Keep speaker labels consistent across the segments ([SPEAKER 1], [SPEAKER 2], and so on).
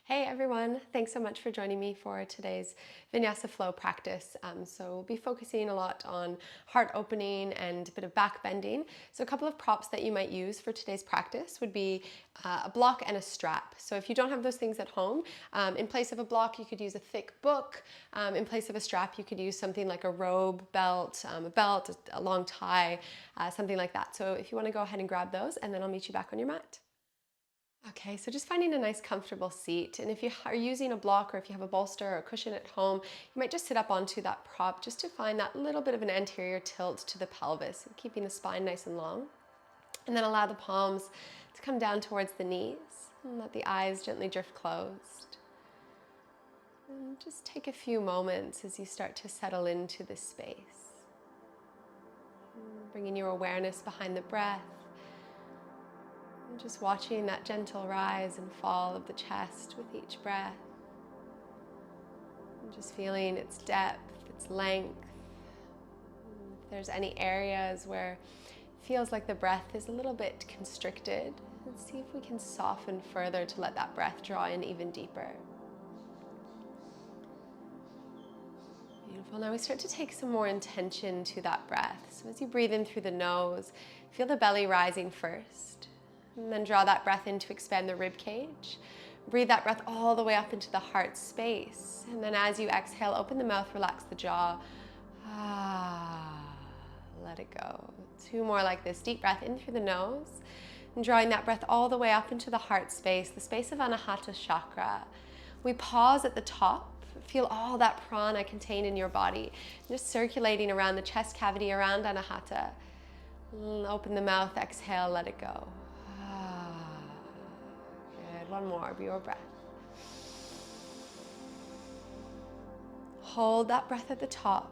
[SPEAKER 1] Hey everyone, thanks so much for joining me for today's Vinyasa flow practice. So we'll be focusing a lot on heart opening and a bit of back bending. So a couple of props that you might use for today's practice would be a block and a strap. So if you don't have those things at home, in place of a block you could use a thick book. In place of a strap you could use something like a robe, belt, a long tie, something like that. So if you want to go ahead and grab those, and then I'll meet you back on your mat. Okay, so just finding a nice comfortable seat. And if you are using a block or if you have a bolster or a cushion at home, you might just sit up onto that prop just to find that little bit of an anterior tilt to the pelvis, keeping the spine nice and long. And then allow the palms to come down towards the knees and let the eyes gently drift closed. And just take a few moments as you start to settle into this space. Bringing your awareness behind the breath. And just watching that gentle rise and fall of the chest with each breath. And just feeling its depth, its length. If there's any areas where it feels like the breath is a little bit constricted, let's see if we can soften further to let that breath draw in even deeper. Beautiful. Now we start to take some more intention to that breath. So as you breathe in through the nose, feel the belly rising first. And then draw that breath in to expand the rib cage. Breathe that breath all the way up into the heart space. And then as you exhale, open the mouth, relax the jaw. Let it go. Two more like this. Deep breath in through the nose. And drawing that breath all the way up into the heart space, the space of Anahata chakra. We pause at the top. Feel all that prana contained in your body. Just circulating around the chest cavity, around Anahata. Open the mouth, exhale, let it go. Good. One more, your breath. Hold that breath at the top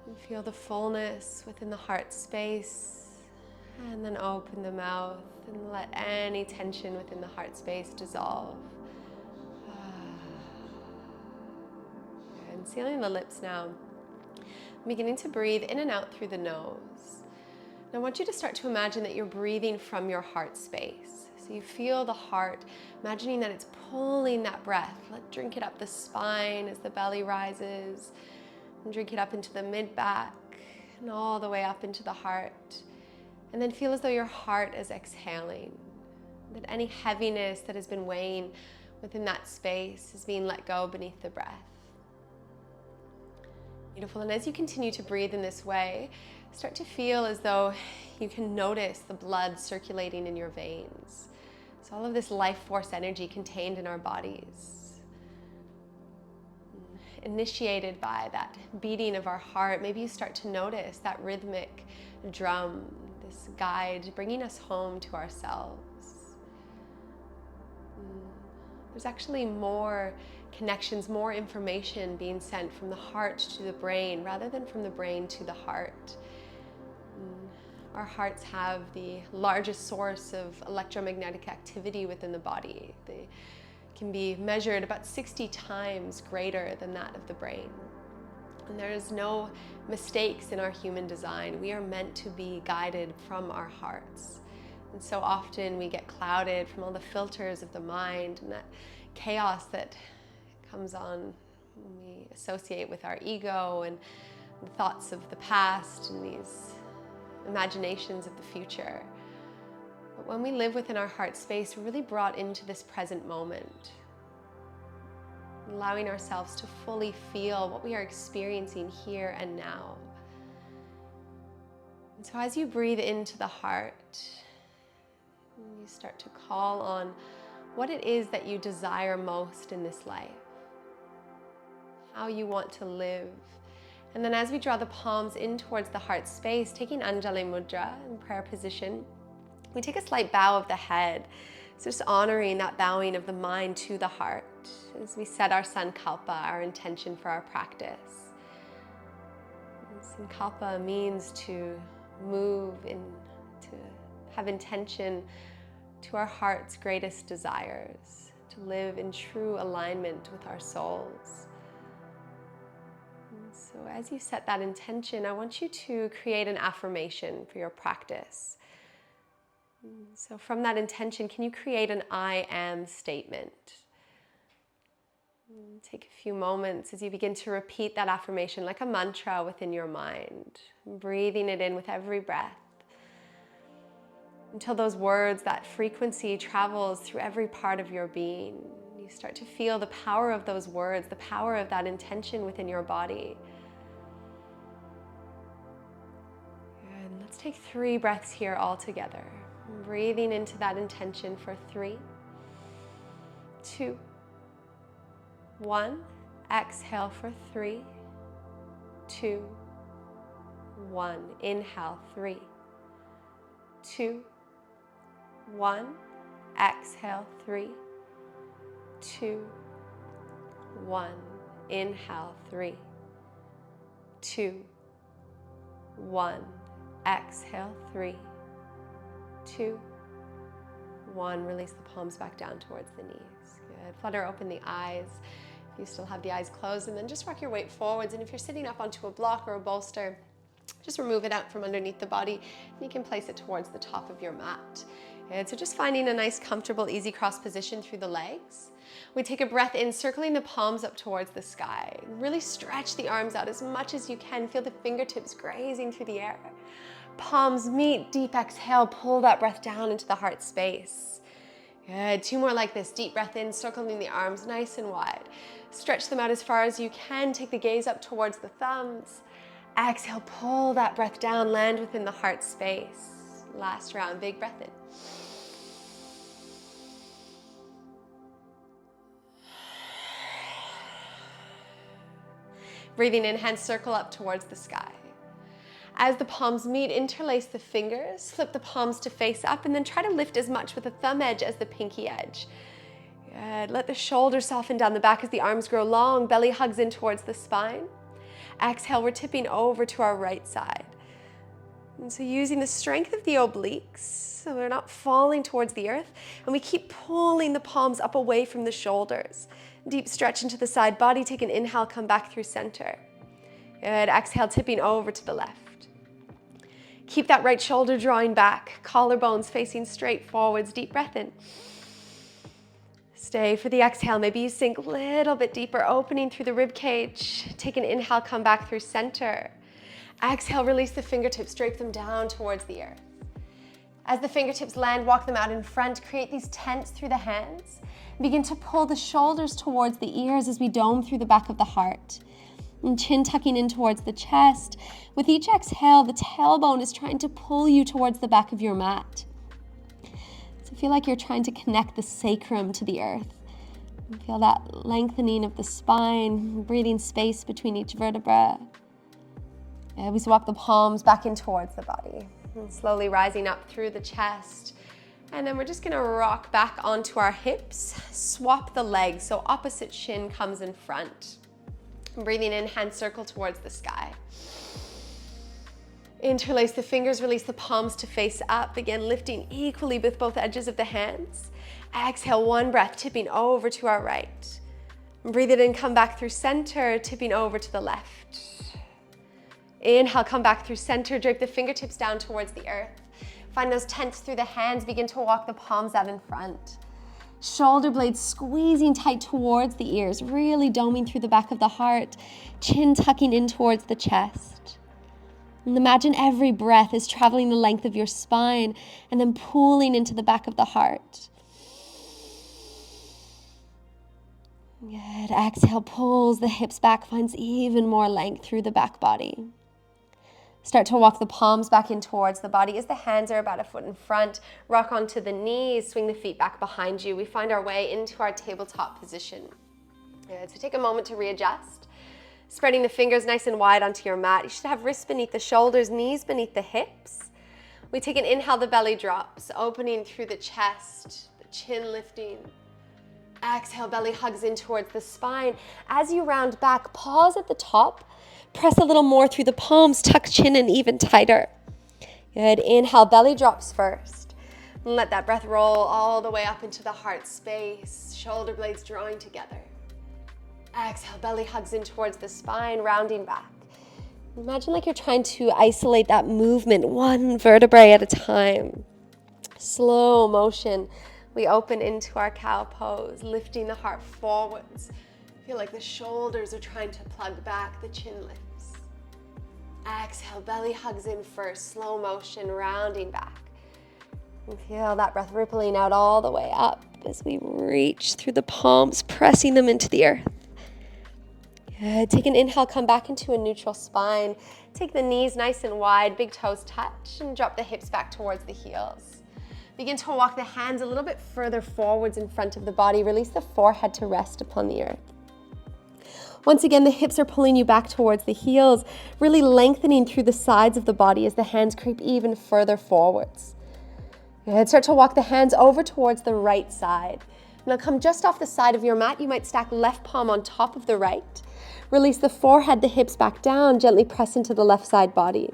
[SPEAKER 1] and feel the fullness within the heart space. And then open the mouth and let any tension within the heart space dissolve. And sealing the lips now. Beginning to breathe in and out through the nose. Now I want you to start to imagine that you're breathing from your heart space. So you feel the heart, imagining that it's pulling that breath. Drink it up the spine as the belly rises. And drink it up into the mid-back and all the way up into the heart. And then feel as though your heart is exhaling. That any heaviness that has been weighing within that space is being let go beneath the breath. Beautiful. And as you continue to breathe in this way, start to feel as though you can notice the blood circulating in your veins. So all of this life force energy contained in our bodies, initiated by that beating of our heart. Maybe you start to notice that rhythmic drum, this guide bringing us home to ourselves. There's actually more connections, more information being sent from the heart to the brain rather than from the brain to the heart. Our hearts have the largest source of electromagnetic activity within the body. They can be measured about 60 times greater than that of the brain. And there is no mistakes in our human design. We are meant to be guided from our hearts. And so often we get clouded from all the filters of the mind and that chaos that comes on when we associate with our ego and the thoughts of the past and these imaginations of the future. But when we live within our heart space, we're really brought into this present moment, allowing ourselves to fully feel what we are experiencing here and now. And so as you breathe into the heart, you start to call on what it is that you desire most in this life, how you want to live. And then as we draw the palms in towards the heart space, taking Anjali Mudra in prayer position, we take a slight bow of the head. So just honoring that bowing of the mind to the heart as we set our Sankalpa, our intention for our practice. And Sankalpa means to move in, to have intention to our heart's greatest desires, to live in true alignment with our souls. And so as you set that intention, I want you to create an affirmation for your practice. So from that intention, can you create an I am statement? Take a few moments as you begin to repeat that affirmation like a mantra within your mind, breathing it in with every breath until those words, that frequency travels through every part of your being. You start to feel the power of those words, the power of that intention within your body. Good. Let's take 3 breaths here all together. Breathing into that intention for 3, 2, 1. Exhale for 3, 2, 1. Inhale, 3, 2, 1. Exhale, 3, 2, 1. Inhale, 3, 2, 1. Exhale, 3, 2, 1. Release the palms back down towards the knees. Good. Flutter open the eyes if you still have the eyes closed, and then just rock your weight forwards. And if you're sitting up onto a block or a bolster, just remove it out from underneath the body, and you can place it towards the top of your mat. And so just finding a nice, comfortable, easy cross position through the legs. We take a breath in, circling the palms up towards the sky. Really stretch the arms out as much as you can. Feel the fingertips grazing through the air. Palms meet, deep exhale, pull that breath down into the heart space. Good, 2 more like this. Deep breath in, circling the arms nice and wide. Stretch them out as far as you can. Take the gaze up towards the thumbs. Exhale, pull that breath down, land within the heart space. Last round, big breath in. Breathing in, hands circle up towards the sky. As the palms meet, interlace the fingers, flip the palms to face up, and then try to lift as much with the thumb edge as the pinky edge. Good. Let the shoulders soften down the back as the arms grow long, belly hugs in towards the spine. Exhale, we're tipping over to our right side. And so using the strength of the obliques, so we're not falling towards the earth, and we keep pulling the palms up away from the shoulders. Deep stretch into the side body. Take an inhale, come back through center. Good. Exhale, tipping over to the left. Keep that right shoulder drawing back, collarbones facing straight forwards. Deep breath in. Stay for the exhale. Maybe you sink a little bit deeper, opening through the rib cage. Take an inhale, come back through center. Exhale, release the fingertips, drape them down towards the earth. As the fingertips land, walk them out in front. Create these tents through the hands. Begin to pull the shoulders towards the ears as we dome through the back of the heart. And chin tucking in towards the chest. With each exhale, the tailbone is trying to pull you towards the back of your mat. So feel like you're trying to connect the sacrum to the earth. And feel that lengthening of the spine, breathing space between each vertebra. And we swap the palms back in towards the body. And slowly rising up through the chest. And then we're just gonna rock back onto our hips, swap the legs, so opposite shin comes in front. Breathing in, hand circle towards the sky. Interlace the fingers, release the palms to face up. Again, lifting equally with both edges of the hands. Exhale, 1 breath, tipping over to our right. Breathe it in, come back through center, tipping over to the left. Inhale, come back through center, drape the fingertips down towards the earth. Find those tents through the hands, begin to walk the palms out in front. Shoulder blades squeezing tight towards the ears, really doming through the back of the heart, chin tucking in towards the chest. And imagine every breath is traveling the length of your spine and then pulling into the back of the heart. Good. Exhale, pulls the hips back, finds even more length through the back body. Start to walk the palms back in towards the body as the hands are about a foot in front. Rock onto the knees, swing the feet back behind you. We find our way into our tabletop position. Good. So take a moment to readjust. Spreading the fingers nice and wide onto your mat. You should have wrists beneath the shoulders, knees beneath the hips. We take an inhale, the belly drops, opening through the chest, the chin lifting. Exhale, belly hugs in towards the spine. As you round back, pause at the top. Press a little more through the palms, tuck chin in even tighter. Good. Inhale, belly drops first. And let that breath roll all the way up into the heart space. Shoulder blades drawing together. Exhale, belly hugs in towards the spine, rounding back. Imagine like you're trying to isolate that movement, 1 vertebrae at a time. Slow motion. We open into our cow pose, lifting the heart forwards. Feel like the shoulders are trying to plug back, the chin lifts. Exhale, belly hugs in first, slow motion, rounding back. And feel that breath rippling out all the way up as we reach through the palms, pressing them into the earth. Good. Take an inhale, come back into a neutral spine. Take the knees nice and wide, big toes touch, and drop the hips back towards the heels. Begin to walk the hands a little bit further forwards in front of the body. Release the forehead to rest upon the earth. Once again, the hips are pulling you back towards the heels, really lengthening through the sides of the body as the hands creep even further forwards. Good. Start to walk the hands over towards the right side. Now come just off the side of your mat. You might stack left palm on top of the right. Release the forehead, the hips back down. Gently press into the left side body.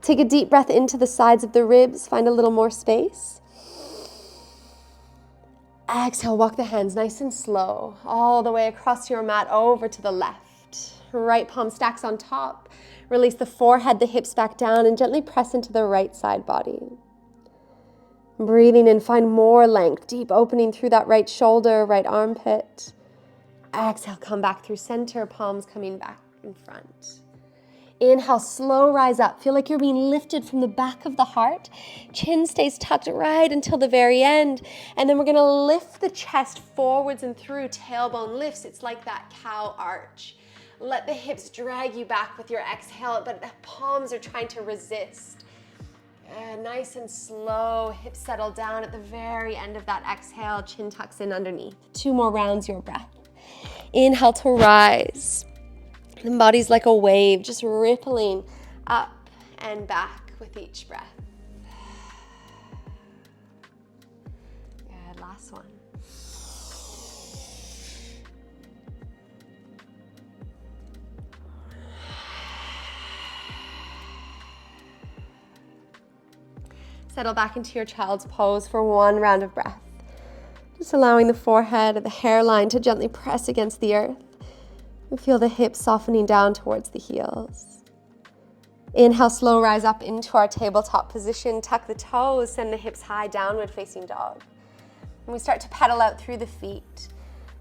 [SPEAKER 1] Take a deep breath into the sides of the ribs. Find a little more space. Exhale, walk the hands nice and slow, all the way across your mat over to the left. Right palm stacks on top. Release the forehead, the hips back down, and gently press into the right side body. Breathing in, find more length, deep opening through that right shoulder, right armpit. Exhale, come back through center, palms coming back in front. Inhale, slow rise up. Feel like you're being lifted from the back of the heart. Chin stays tucked right until the very end. And then we're going to lift the chest forwards and through. Tailbone lifts. It's like that cow arch. Let the hips drag you back with your exhale, but the palms are trying to resist. Nice and slow. Hips settle down at the very end of that exhale. Chin tucks in underneath. 2 more rounds, your breath. Inhale to rise. The body's like a wave, just rippling up and back with each breath. Good, last one. Settle back into your child's pose for 1 round of breath. Just allowing the forehead and the hairline to gently press against the earth. And feel the hips softening down towards the heels. Inhale, slow rise up into our tabletop position. Tuck the toes, send the hips high, downward facing dog. And we start to pedal out through the feet,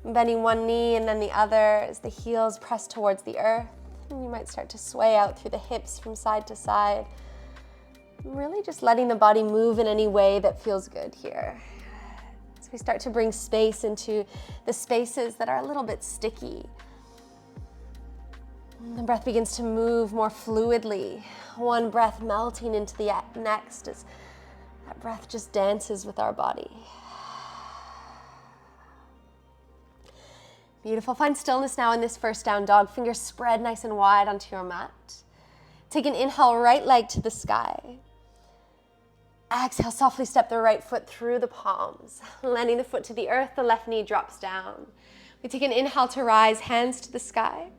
[SPEAKER 1] bending one knee and then the other as the heels press towards the earth. And you might start to sway out through the hips from side to side. Really just letting the body move in any way that feels good here. As we start to bring space into the spaces that are a little bit sticky. The breath begins to move more fluidly. One breath melting into the next as that breath just dances with our body. Beautiful. Find stillness now in this first down dog. Fingers spread nice and wide onto your mat. Take an inhale, right leg to the sky. Exhale, softly step the right foot through the palms. Landing the foot to the earth, the left knee drops down. We take an inhale to rise, hands to the sky.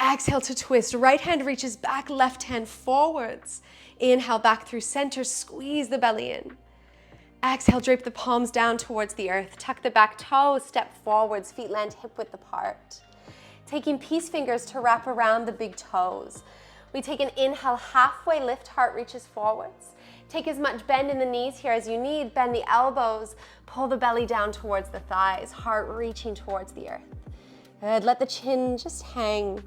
[SPEAKER 1] Exhale to twist. Right hand reaches back, left hand forwards. Inhale back through center, squeeze the belly in. Exhale, drape the palms down towards the earth. Tuck the back toes, step forwards, feet land hip width apart. Taking peace fingers to wrap around the big toes. We take an inhale, halfway lift, heart reaches forwards. Take as much bend in the knees here as you need. Bend the elbows, pull the belly down towards the thighs, heart reaching towards the earth. Good, let the chin just hang.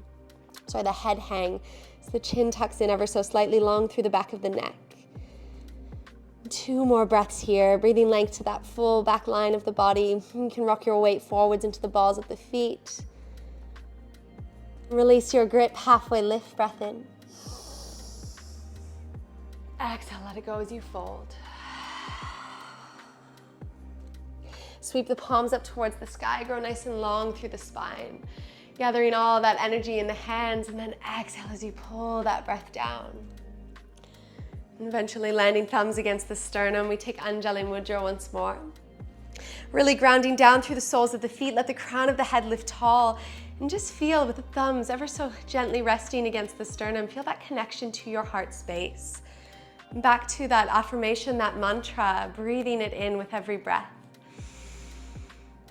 [SPEAKER 1] The head hang. So the chin tucks in ever so slightly long through the back of the neck. 2 more breaths here, breathing length to that full back line of the body. You can rock your weight forwards into the balls of the feet. Release your grip, halfway lift, breath in. Exhale, let it go as you fold. Sweep the palms up towards the sky, grow nice and long through the spine. Gathering all that energy in the hands, and then exhale as you pull that breath down. And eventually landing thumbs against the sternum, we take Anjali Mudra once more. Really grounding down through the soles of the feet, let the crown of the head lift tall, and just feel with the thumbs ever so gently resting against the sternum, feel that connection to your heart space. Back to that affirmation, that mantra, breathing it in with every breath.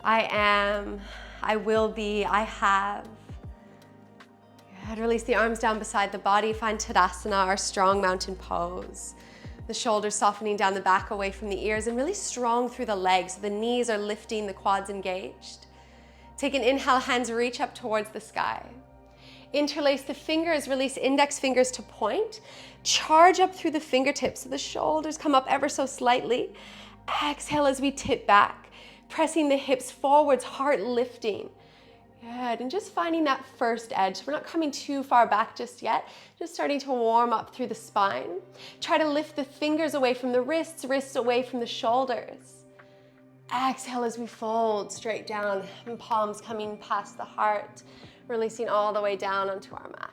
[SPEAKER 1] I am, I will be, I have. Good. Release the arms down beside the body. Find Tadasana, our strong mountain pose. The shoulders softening down the back away from the ears and really strong through the legs. So the knees are lifting, the quads engaged. Take an inhale, hands reach up towards the sky. Interlace the fingers, release index fingers to point. Charge up through the fingertips so the shoulders come up ever so slightly. Exhale as we tip back, pressing the hips forwards, heart lifting. Good, and just finding that first edge. We're not coming too far back just yet, just starting to warm up through the spine. Try to lift the fingers away from the wrists, wrists away from the shoulders. Exhale as we fold straight down, and palms coming past the heart, releasing all the way down onto our mat.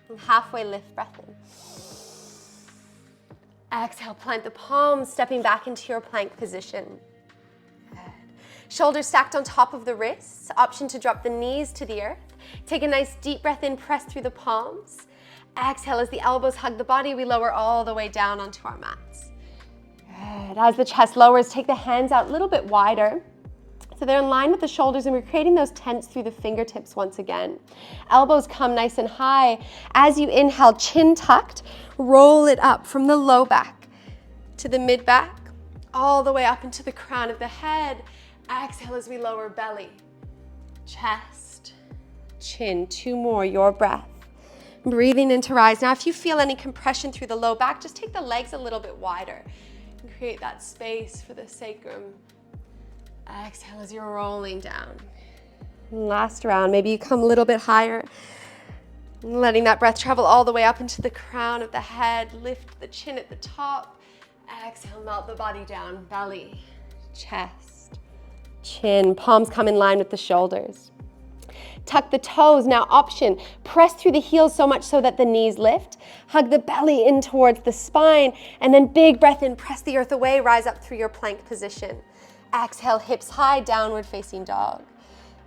[SPEAKER 1] And halfway lift, breath in. Exhale, plant the palms, stepping back into your plank position. Shoulders stacked on top of the wrists. Option to drop the knees to the earth. Take a nice deep breath in, press through the palms. Exhale as the elbows hug the body, we lower all the way down onto our mats. Good. As the chest lowers, take the hands out a little bit wider, so they're in line with the shoulders, and we're creating those tents through the fingertips once again. Elbows come nice and high. As you inhale, chin tucked, roll it up from the low back to the mid back, all the way up into the crown of the head. Exhale as we lower belly, chest, chin. 2 more, your breath. Breathing into rise. Now, if you feel any compression through the low back, just take the legs a little bit wider and create that space for the sacrum. Exhale as you're rolling down. Last round, maybe you come a little bit higher, letting that breath travel all the way up into the crown of the head. Lift the chin at the top. Exhale, melt the body down, belly, chest, chin. Palms come in line with the shoulders. Tuck the toes. Now option, press through the heels so much so that the knees lift. Hug the belly in towards the spine, and then big breath in, press the earth away, rise up through your plank position. Exhale, hips high, downward facing dog.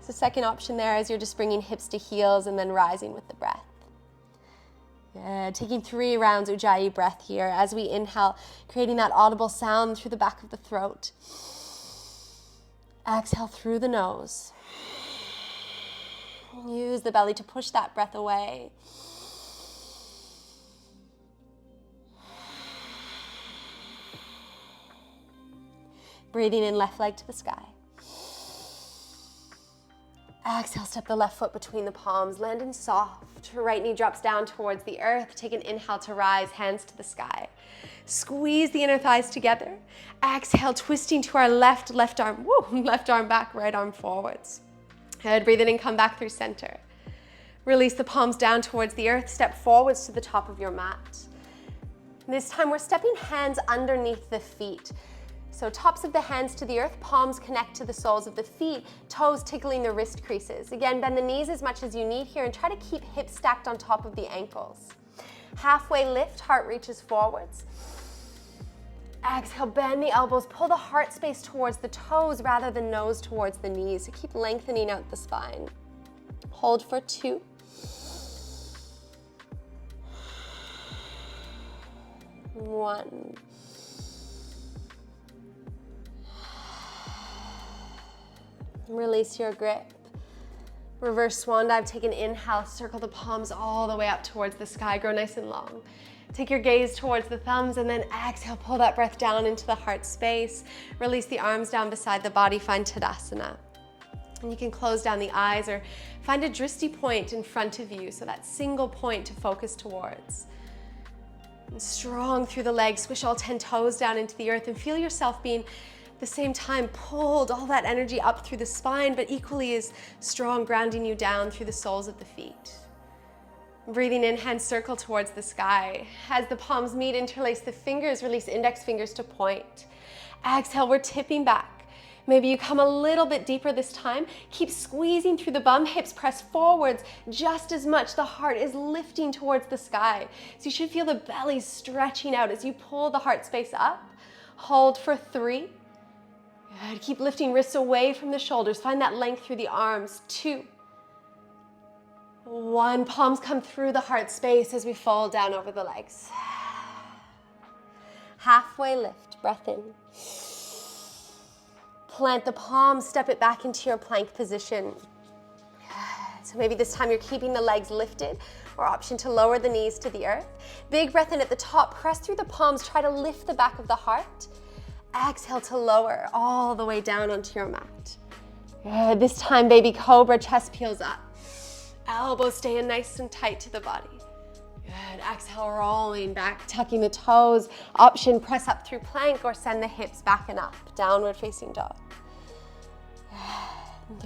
[SPEAKER 1] So second option there is you're just bringing hips to heels and then rising with the breath. Good. Taking 3 rounds Ujjayi breath here as we inhale, creating that audible sound through the back of the throat. Exhale through the nose. Use the belly to push that breath away. Breathing in, left leg to the sky. Exhale, step the left foot between the palms, land in soft. Right knee drops down towards the earth. Take an inhale to rise, hands to the sky. Squeeze the inner thighs together. Exhale, twisting to our left arm. Woo, left arm back, right arm forwards. Good, breathe in and come back through center. Release the palms down towards the earth. Step forwards to the top of your mat. This time we're stepping hands underneath the feet. So tops of the hands to the earth, palms connect to the soles of the feet, toes tickling the wrist creases. Again, bend the knees as much as you need here and try to keep hips stacked on top of the ankles. Halfway lift, heart reaches forwards. Exhale, bend the elbows, pull the heart space towards the toes rather than nose towards the knees. So keep lengthening out the spine. Hold for 2. 1. Release your grip. Reverse swan dive. Take an inhale, circle the palms all the way up towards the sky. Grow nice and long. Take your gaze towards the thumbs and then exhale, pull that breath down into the heart space. Release the arms down beside the body, find Tadasana. And you can close down the eyes or find a drishti point in front of you, so that single point to focus towards. And strong through the legs, squish all 10 toes down into the earth and feel yourself being at the same time pulled all that energy up through the spine, but equally as strong, grounding you down through the soles of the feet. Breathing in, hands circle towards the sky. As the palms meet, interlace the fingers, release index fingers to point. Exhale, we're tipping back. Maybe you come a little bit deeper this time. Keep squeezing through the bum, hips press forwards just as much. The heart is lifting towards the sky. So you should feel the belly stretching out as you pull the heart space up. Hold for 3. Good. Keep lifting wrists away from the shoulders. Find that length through the arms. 2. 1. Palms come through the heart space as we fold down over the legs. Halfway lift, breath in. Plant the palms, step it back into your plank position. So maybe this time you're keeping the legs lifted, or option to lower the knees to the earth. Big breath in at the top, press through the palms, try to lift the back of the heart. Exhale to lower all the way down onto your mat. Good. This time, baby cobra, chest peels up. Elbows staying nice and tight to the body. Good. Exhale, rolling back, tucking the toes. Option, press up through plank or send the hips back and up. Downward facing dog.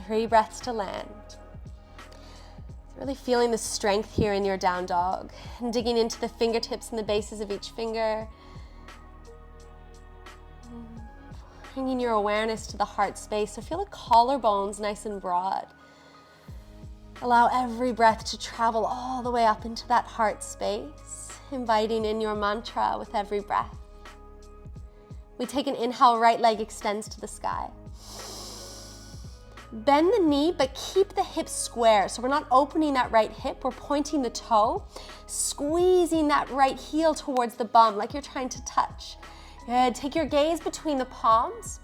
[SPEAKER 1] 3 breaths to land. Really feeling the strength here in your down dog. And digging into the fingertips and the bases of each finger. Bringing your awareness to the heart space. So feel the collarbones nice and broad. Allow every breath to travel all the way up into that heart space. Inviting in your mantra with every breath. We take an inhale, right leg extends to the sky. Bend the knee, but keep the hips square. So we're not opening that right hip, we're pointing the toe, squeezing that right heel towards the bum like you're trying to touch. Good, take your gaze between the palms.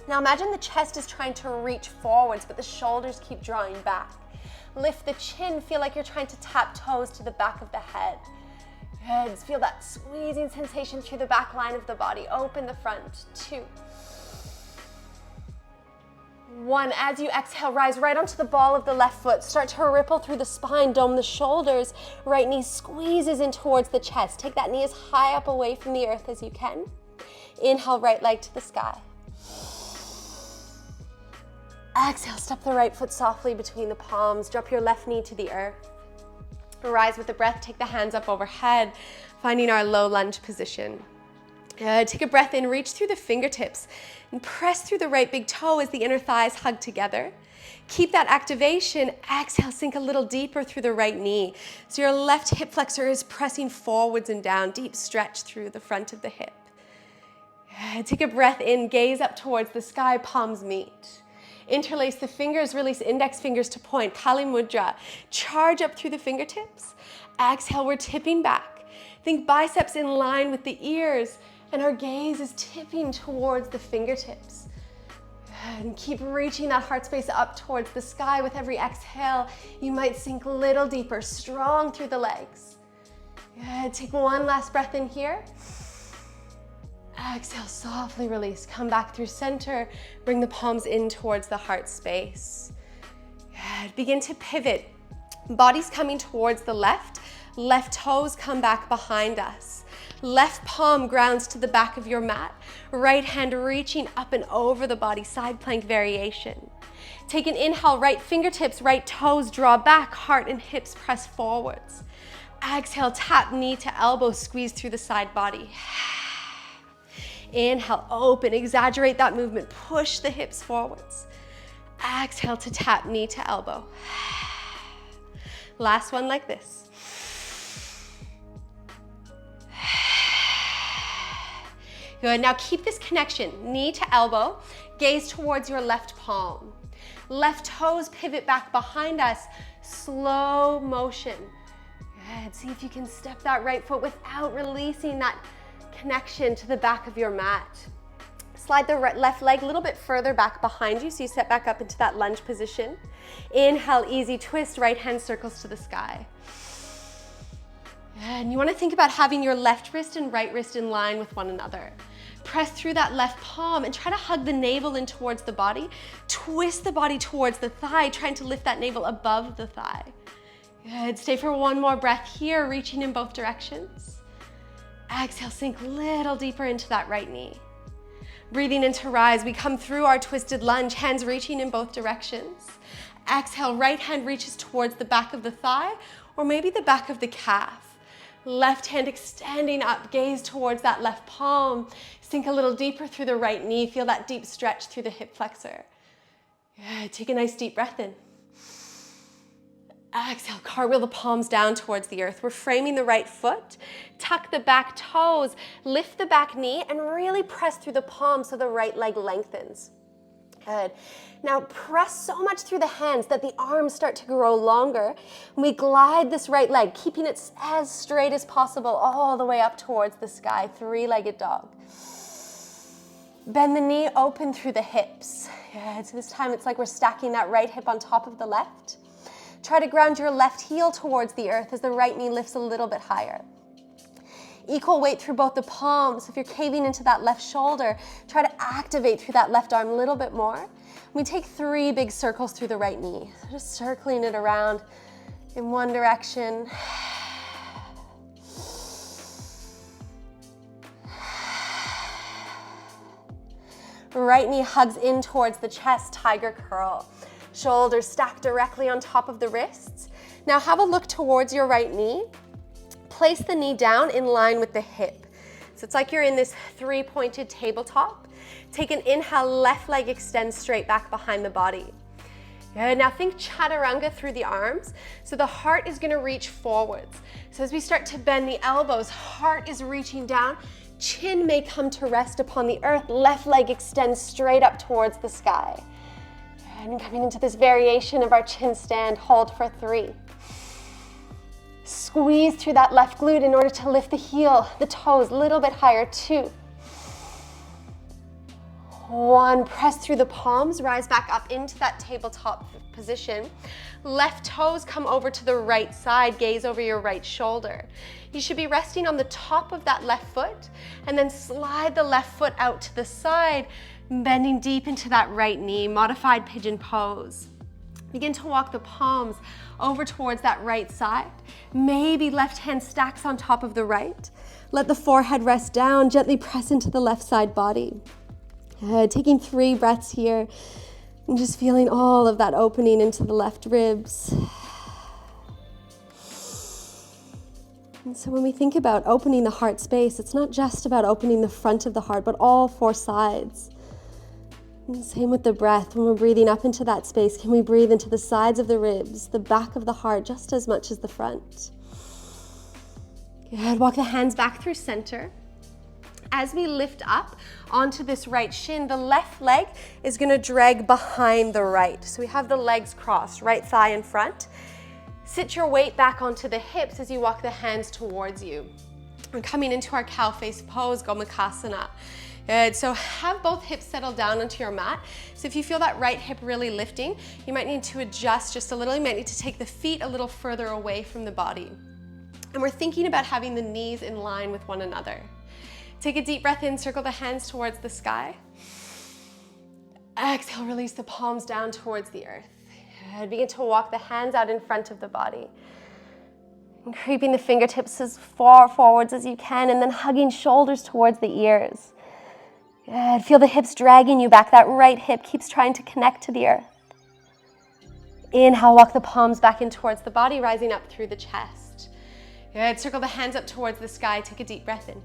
[SPEAKER 1] Now imagine the chest is trying to reach forwards, but the shoulders keep drawing back. Lift the chin, feel like you're trying to tap toes to the back of the head. Good, feel that squeezing sensation through the back line of the body. Open the front, 2. 1, as you exhale, rise right onto the ball of the left foot. Start to ripple through the spine, dome the shoulders. Right knee squeezes in towards the chest. Take that knee as high up away from the earth as you can. Inhale, right leg to the sky. Exhale, step the right foot softly between the palms. Drop your left knee to the earth. Rise with the breath, take the hands up overhead, finding our low lunge position. Take a breath in, reach through the fingertips and press through the right big toe as the inner thighs hug together. Keep that activation. Exhale, sink a little deeper through the right knee. So your left hip flexor is pressing forwards and down, deep stretch through the front of the hip. Take a breath in, gaze up towards the sky, palms meet. Interlace the fingers, release index fingers to point, Kali Mudra. Charge up through the fingertips. Exhale, we're tipping back. Think biceps in line with the ears, and our gaze is tipping towards the fingertips. And keep reaching that heart space up towards the sky. With every exhale, you might sink a little deeper, strong through the legs. Good. Take one last breath in here. Exhale, softly release. Come back through center. Bring the palms in towards the heart space. Good. Begin to pivot. Body's coming towards the left. Left toes come back behind us. Left palm grounds to the back of your mat. Right hand reaching up and over the body, side plank variation. Take an inhale, right fingertips, right toes draw back, heart and hips press forwards. Exhale, tap knee to elbow, squeeze through the side body. Inhale, open, exaggerate that movement, push the hips forwards. Exhale to tap knee to elbow. Last one like this. Good, now keep this connection, knee to elbow, gaze towards your left palm. Left toes pivot back behind us, slow motion. Good, see if you can step that right foot without releasing that connection to the back of your mat. Slide the left leg a little bit further back behind you so you step back up into that lunge position. Inhale, easy twist, right hand circles to the sky. And you want to think about having your left wrist and right wrist in line with one another. Press through that left palm and try to hug the navel in towards the body. Twist the body towards the thigh, trying to lift that navel above the thigh. Good, stay for one more breath here, reaching in both directions. Exhale, sink a little deeper into that right knee. Breathing into rise, we come through our twisted lunge, hands reaching in both directions. Exhale, right hand reaches towards the back of the thigh or maybe the back of the calf. Left hand extending up, gaze towards that left palm. Sink a little deeper through the right knee. Feel that deep stretch through the hip flexor. Good. Take a nice deep breath in. Exhale, cartwheel the palms down towards the earth. We're framing the right foot. Tuck the back toes. Lift the back knee and really press through the palm so the right leg lengthens. Good. Now press so much through the hands that the arms start to grow longer. We glide this right leg, keeping it as straight as possible all the way up towards the sky, three-legged dog. Bend the knee open through the hips. Good. So this time it's like we're stacking that right hip on top of the left. Try to ground your left heel towards the earth as the right knee lifts a little bit higher. Equal weight through both the palms. If you're caving into that left shoulder, try to activate through that left arm a little bit more. We take 3 big circles through the right knee. So just circling it around in one direction. Right knee hugs in towards the chest, tiger curl. Shoulders stacked directly on top of the wrists. Now have a look towards your right knee. Place the knee down in line with the hip. So it's like you're in this 3-pointed tabletop. Take an inhale, left leg extends straight back behind the body. Good, now think chaturanga through the arms. So the heart is gonna reach forwards. So as we start to bend the elbows, heart is reaching down, chin may come to rest upon the earth, left leg extends straight up towards the sky. And coming into this variation of our chin stand, hold for 3. Squeeze through that left glute in order to lift the heel, the toes a little bit higher, 2. 1, press through the palms, rise back up into that tabletop position. Left toes come over to the right side, gaze over your right shoulder. You should be resting on the top of that left foot, and then slide the left foot out to the side, bending deep into that right knee, modified pigeon pose. Begin to walk the palms over towards that right side. Maybe left hand stacks on top of the right. Let the forehead rest down, gently press into the left side body. Taking 3 breaths here, and just feeling all of that opening into the left ribs. And so when we think about opening the heart space, it's not just about opening the front of the heart, but all 4 sides. And same with the breath. When we're breathing up into that space, can we breathe into the sides of the ribs, the back of the heart, just as much as the front? Good. Walk the hands back through center. As we lift up onto this right shin, the left leg is going to drag behind the right. So we have the legs crossed, right thigh in front. Sit your weight back onto the hips as you walk the hands towards you. We're coming into our cow face pose, Gomukhasana. Good, so have both hips settle down onto your mat. So if you feel that right hip really lifting, you might need to adjust just a little. You might need to take the feet a little further away from the body. And we're thinking about having the knees in line with one another. Take a deep breath in, circle the hands towards the sky. Exhale, release the palms down towards the earth. Good. Begin to walk the hands out in front of the body. And creeping the fingertips as far forwards as you can, and then hugging shoulders towards the ears. Good. Feel the hips dragging you back. That right hip keeps trying to connect to the earth. Inhale, walk the palms back in towards the body, rising up through the chest. Good. Circle the hands up towards the sky. Take a deep breath in.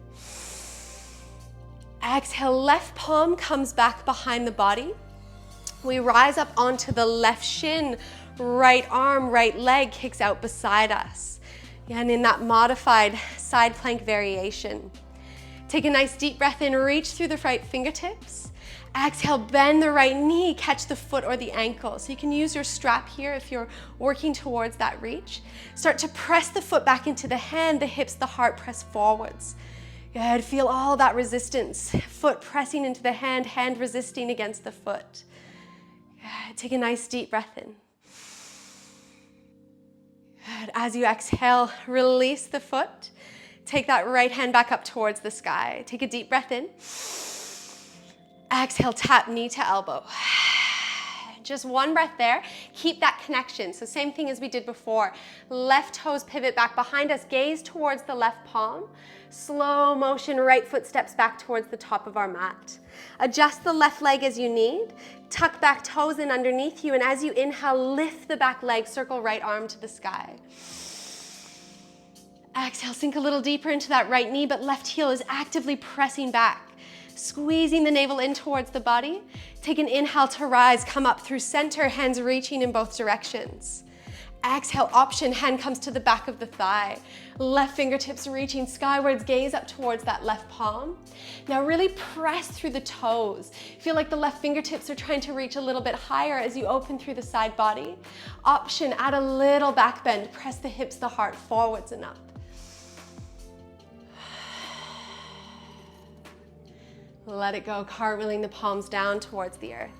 [SPEAKER 1] Exhale, left palm comes back behind the body. We rise up onto the left shin, right arm, right leg kicks out beside us. And in that modified side plank variation. Take a nice deep breath in, reach through the right fingertips. Exhale, bend the right knee, catch the foot or the ankle. So you can use your strap here if you're working towards that reach. Start to press the foot back into the hand, the hips, the heart press forwards. Good, feel all that resistance. Foot pressing into the hand, hand resisting against the foot. Good, take a nice deep breath in. Good, as you exhale, release the foot. Take that right hand back up towards the sky. Take a deep breath in. Exhale, tap knee to elbow. Just one breath there. Keep that connection. So same thing as we did before. Left toes pivot back behind us. Gaze towards the left palm. Slow motion, right foot steps back towards the top of our mat. Adjust the left leg as you need. Tuck back toes in underneath you. And as you inhale, lift the back leg. Circle right arm to the sky. Exhale, sink a little deeper into that right knee, but left heel is actively pressing back. Squeezing the navel in towards the body. Take an inhale to rise, come up through center, hands reaching in both directions. Exhale, option, hand comes to the back of the thigh. Left fingertips reaching skywards, gaze up towards that left palm. Now really press through the toes. Feel like the left fingertips are trying to reach a little bit higher as you open through the side body. Option, add a little back bend. Press the hips, the heart forwards and up. Let it go, cartwheeling the palms down towards the earth.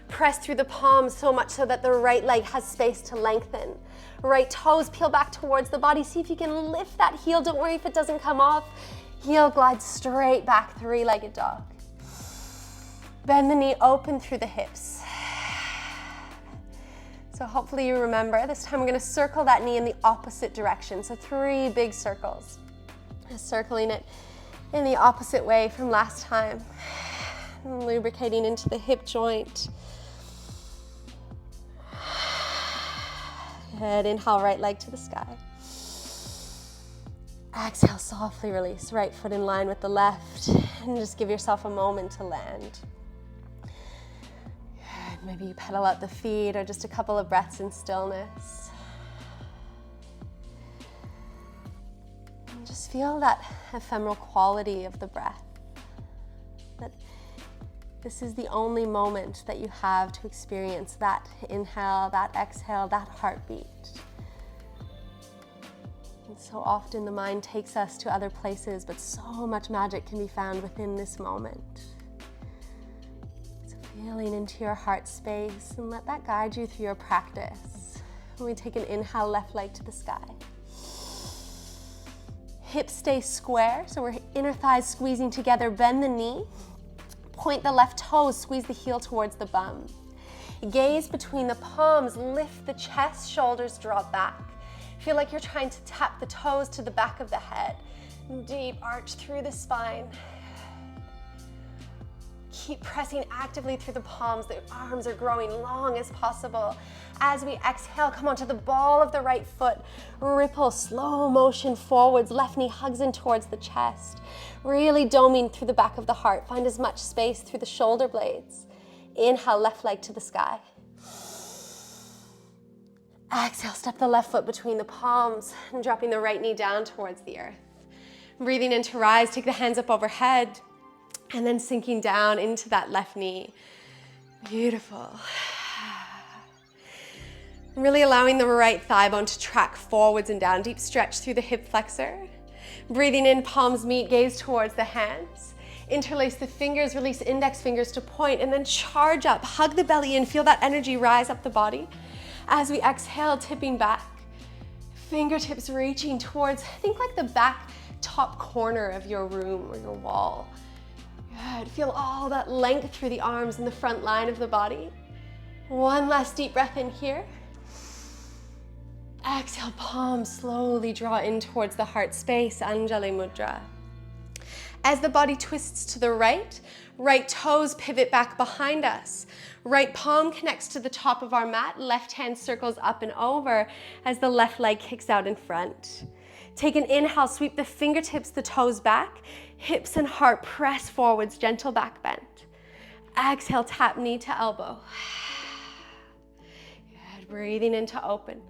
[SPEAKER 1] Press through the palms so much so that the right leg has space to lengthen. Right toes peel back towards the body. See if you can lift that heel. Don't worry if it doesn't come off. Heel glides straight back, three-legged dog. Bend the knee open through the hips. So hopefully you remember, this time we're going to circle that knee in the opposite direction. So 3 big circles. Circling it in the opposite way from last time. And lubricating into the hip joint. Good. Inhale, right leg to the sky. Exhale, softly release. Right foot in line with the left. And just give yourself a moment to land. Maybe you pedal out the feet or just a couple of breaths in stillness. And just feel that ephemeral quality of the breath. That this is the only moment that you have to experience that inhale, that exhale, that heartbeat. And so often the mind takes us to other places, but so much magic can be found within this moment. Feeling into your heart space, and let that guide you through your practice. When we take an inhale, left leg to the sky. Hips stay square, so we're inner thighs squeezing together. Bend the knee. Point the left toes, squeeze the heel towards the bum. Gaze between the palms, lift the chest, shoulders drop back. Feel like you're trying to tap the toes to the back of the head. Deep arch through the spine. Keep pressing actively through the palms. The arms are growing long as possible. As we exhale, come onto the ball of the right foot. Ripple, slow motion forwards. Left knee hugs in towards the chest. Really doming through the back of the heart. Find as much space through the shoulder blades. Inhale, left leg to the sky. Exhale, step the left foot between the palms and dropping the right knee down towards the earth. Breathing in to rise, take the hands up overhead. And then sinking down into that left knee. Beautiful. Really allowing the right thigh bone to track forwards and down. Deep stretch through the hip flexor. Breathing in, palms meet, gaze towards the hands. Interlace the fingers, release index fingers to point, and then charge up. Hug the belly in, feel that energy rise up the body. As we exhale, tipping back. Fingertips reaching towards, think like the back top corner of your room or your wall. Good. Feel all that length through the arms and the front line of the body. One last deep breath in here. Exhale, palms slowly draw in towards the heart space, Anjali Mudra. As the body twists to the right, right toes pivot back behind us. Right palm connects to the top of our mat, left hand circles up and over as the left leg kicks out in front. Take an inhale, sweep the fingertips, the toes back, hips and heart press forwards, gentle back bend. Exhale, tap knee to elbow. Good, breathing into open.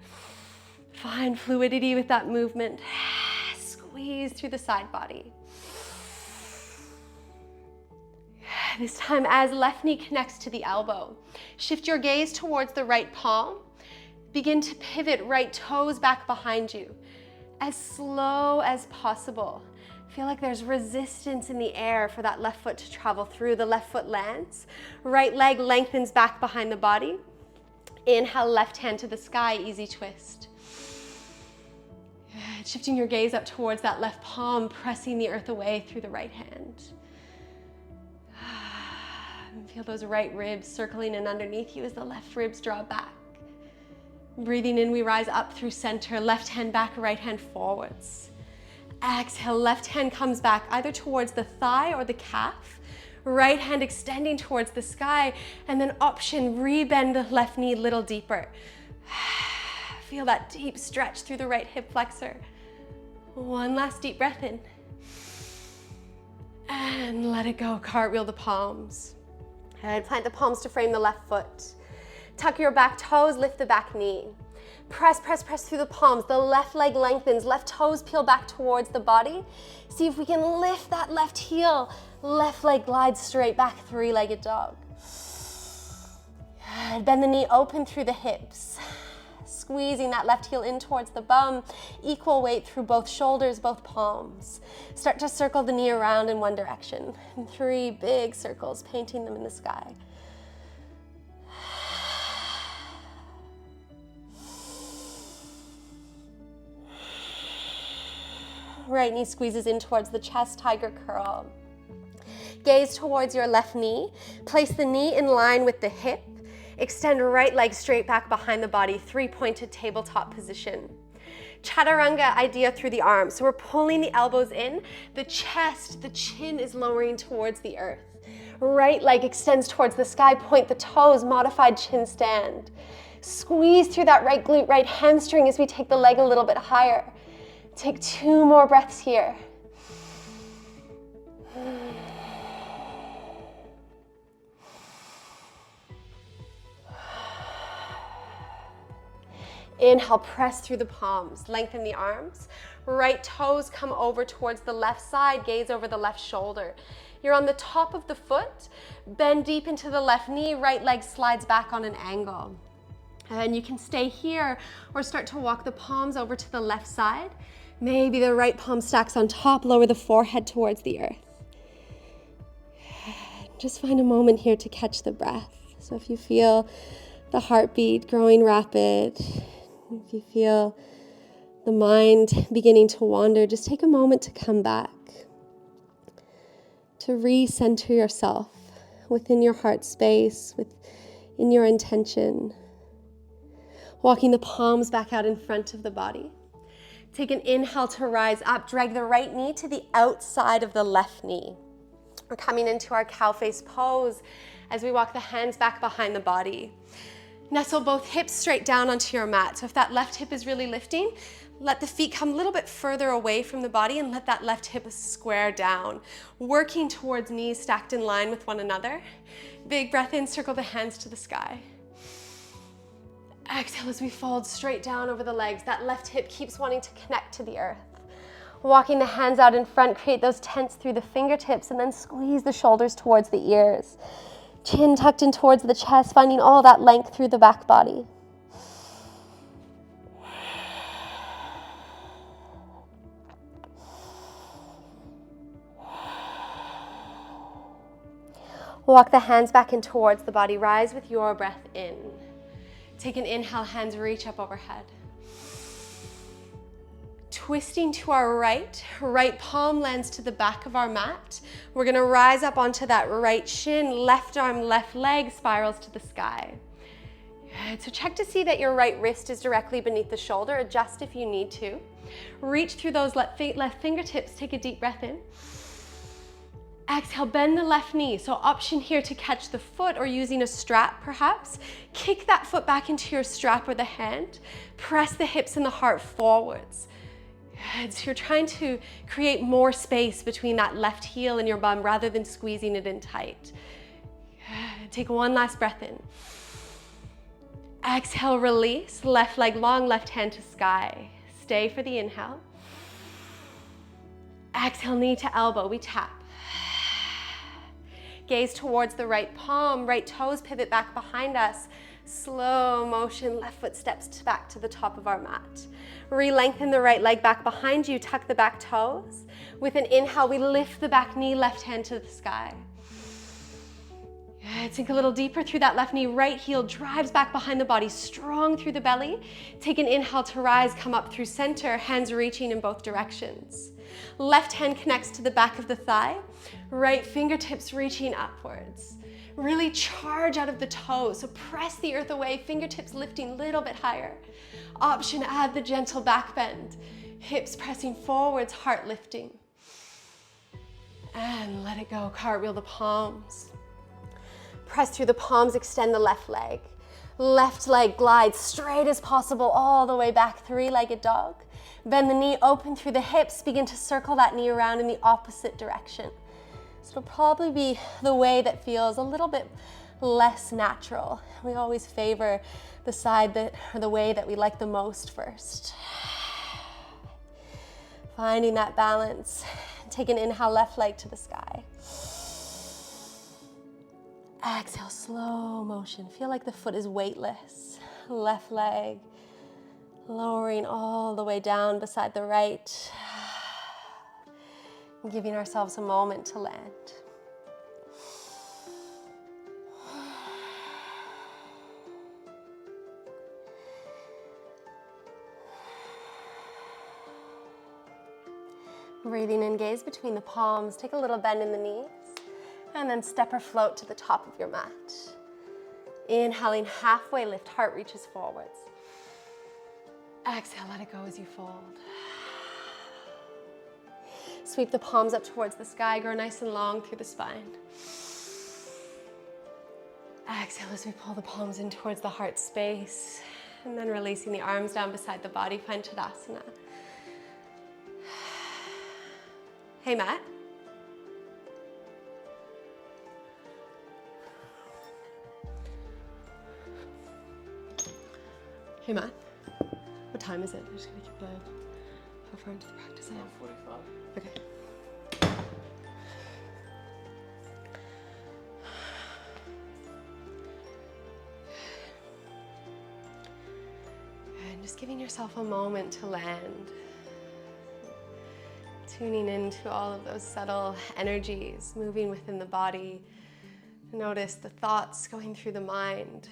[SPEAKER 1] Find fluidity with that movement. Squeeze through the side body. This time, as left knee connects to the elbow, shift your gaze towards the right palm. Begin to pivot right toes back behind you. As slow as possible. Feel like there's resistance in the air for that left foot to travel through. The left foot lands. Right leg lengthens back behind the body. Inhale, left hand to the sky, easy twist. Good. Shifting your gaze up towards that left palm, pressing the earth away through the right hand. And feel those right ribs circling in underneath you as the left ribs draw back. Breathing in, we rise up through center, left hand back, right hand forwards. Exhale, left hand comes back either towards the thigh or the calf. Right hand extending towards the sky, and then option, rebend the left knee a little deeper. Feel that deep stretch through the right hip flexor. One last deep breath in. And let it go, cartwheel the palms. And plant the palms to frame the left foot. Tuck your back toes, lift the back knee. Press, press, press through the palms. The left leg lengthens, left toes peel back towards the body. See if we can lift that left heel. Left leg glides straight back, three-legged dog. Good. Bend the knee open through the hips. Squeezing that left heel in towards the bum. Equal weight through both shoulders, both palms. Start to circle the knee around in one direction. And 3 big circles, painting them in the sky. Right knee squeezes in towards the chest, tiger curl. Gaze towards your left knee. Place the knee in line with the hip. Extend right leg straight back behind the body, three-pointed tabletop position. Chaturanga idea through the arms. So we're pulling the elbows in, the chest, the chin is lowering towards the earth. Right leg extends towards the sky, point the toes, modified chin stand. Squeeze through that right glute, right hamstring as we take the leg a little bit higher. Take 2 more breaths here. Inhale, press through the palms, lengthen the arms. Right toes come over towards the left side, gaze over the left shoulder. You're on the top of the foot, bend deep into the left knee, right leg slides back on an angle. And you can stay here or start to walk the palms over to the left side. Maybe the right palm stacks on top, lower the forehead towards the earth. Just find a moment here to catch the breath. So if you feel the heartbeat growing rapid, if you feel the mind beginning to wander, just take a moment to come back, to recenter yourself within your heart space, within your intention. Walking the palms back out in front of the body. Take an inhale to rise up. Drag the right knee to the outside of the left knee. We're coming into our cow face pose as we walk the hands back behind the body. Nestle both hips straight down onto your mat. So if that left hip is really lifting, let the feet come a little bit further away from the body and let that left hip square down. Working towards knees stacked in line with one another. Big breath in, circle the hands to the sky. Exhale as we fold straight down over the legs. That left hip keeps wanting to connect to the earth. Walking the hands out in front, create those tents through the fingertips and then squeeze the shoulders towards the ears. Chin tucked in towards the chest, finding all that length through the back body. Walk the hands back in towards the body. Rise with your breath in. Take an inhale, hands reach up overhead. Twisting to our right palm lands to the back of our mat. We're gonna rise up onto that right shin, left arm, left leg spirals to the sky. Good. So check to see that your right wrist is directly beneath the shoulder. Adjust if you need to. Reach through those left fingertips, take a deep breath in. Exhale, bend the left knee. So option here to catch the foot or using a strap perhaps. Kick that foot back into your strap or the hand. Press the hips and the heart forwards. Good. So you're trying to create more space between that left heel and your bum rather than squeezing it in tight. Good. Take one last breath in. Exhale, release. Left leg long, left hand to sky. Stay for the inhale. Exhale, knee to elbow, we tap. Gaze towards the right palm, right toes pivot back behind us. Slow motion, left foot steps back to the top of our mat. Re-lengthen the right leg back behind you, tuck the back toes. With an inhale, we lift the back knee, left hand to the sky. Good. Sink a little deeper through that left knee, right heel drives back behind the body, strong through the belly. Take an inhale to rise, come up through center, hands reaching in both directions. Left hand connects to the back of the thigh, right fingertips reaching upwards. Really charge out of the toes, so press the earth away, fingertips lifting a little bit higher. Option, add the gentle back bend. Hips pressing forwards, heart lifting. And let it go, cartwheel the palms. Press through the palms, extend the left leg. Left leg glides straight as possible all the way back, three-legged dog. Bend the knee open through the hips, begin to circle that knee around in the opposite direction. So it'll probably be the way that feels a little bit less natural. We always favor the side or the way that we like the most first. Finding that balance. Take an inhale, left leg to the sky. Exhale, slow motion. Feel like the foot is weightless. Left leg lowering all the way down beside the right. Giving ourselves a moment to land. Breathing in, gaze between the palms. Take a little bend in the knees. And then step or float to the top of your mat. Inhaling, halfway lift, heart reaches forwards. Exhale, let it go as you fold. Sweep the palms up towards the sky, grow nice and long through the spine. Exhale as we pull the palms in towards the heart space. And then releasing the arms down beside the body, find Tadasana. Hey, Matt. Hey, Matt. What time is it? I'm just gonna keep it. How far into the practice I am?
[SPEAKER 2] 45.
[SPEAKER 1] Okay. And just giving yourself a moment to land. Tuning into all of those subtle energies moving within the body. Notice the thoughts going through the mind.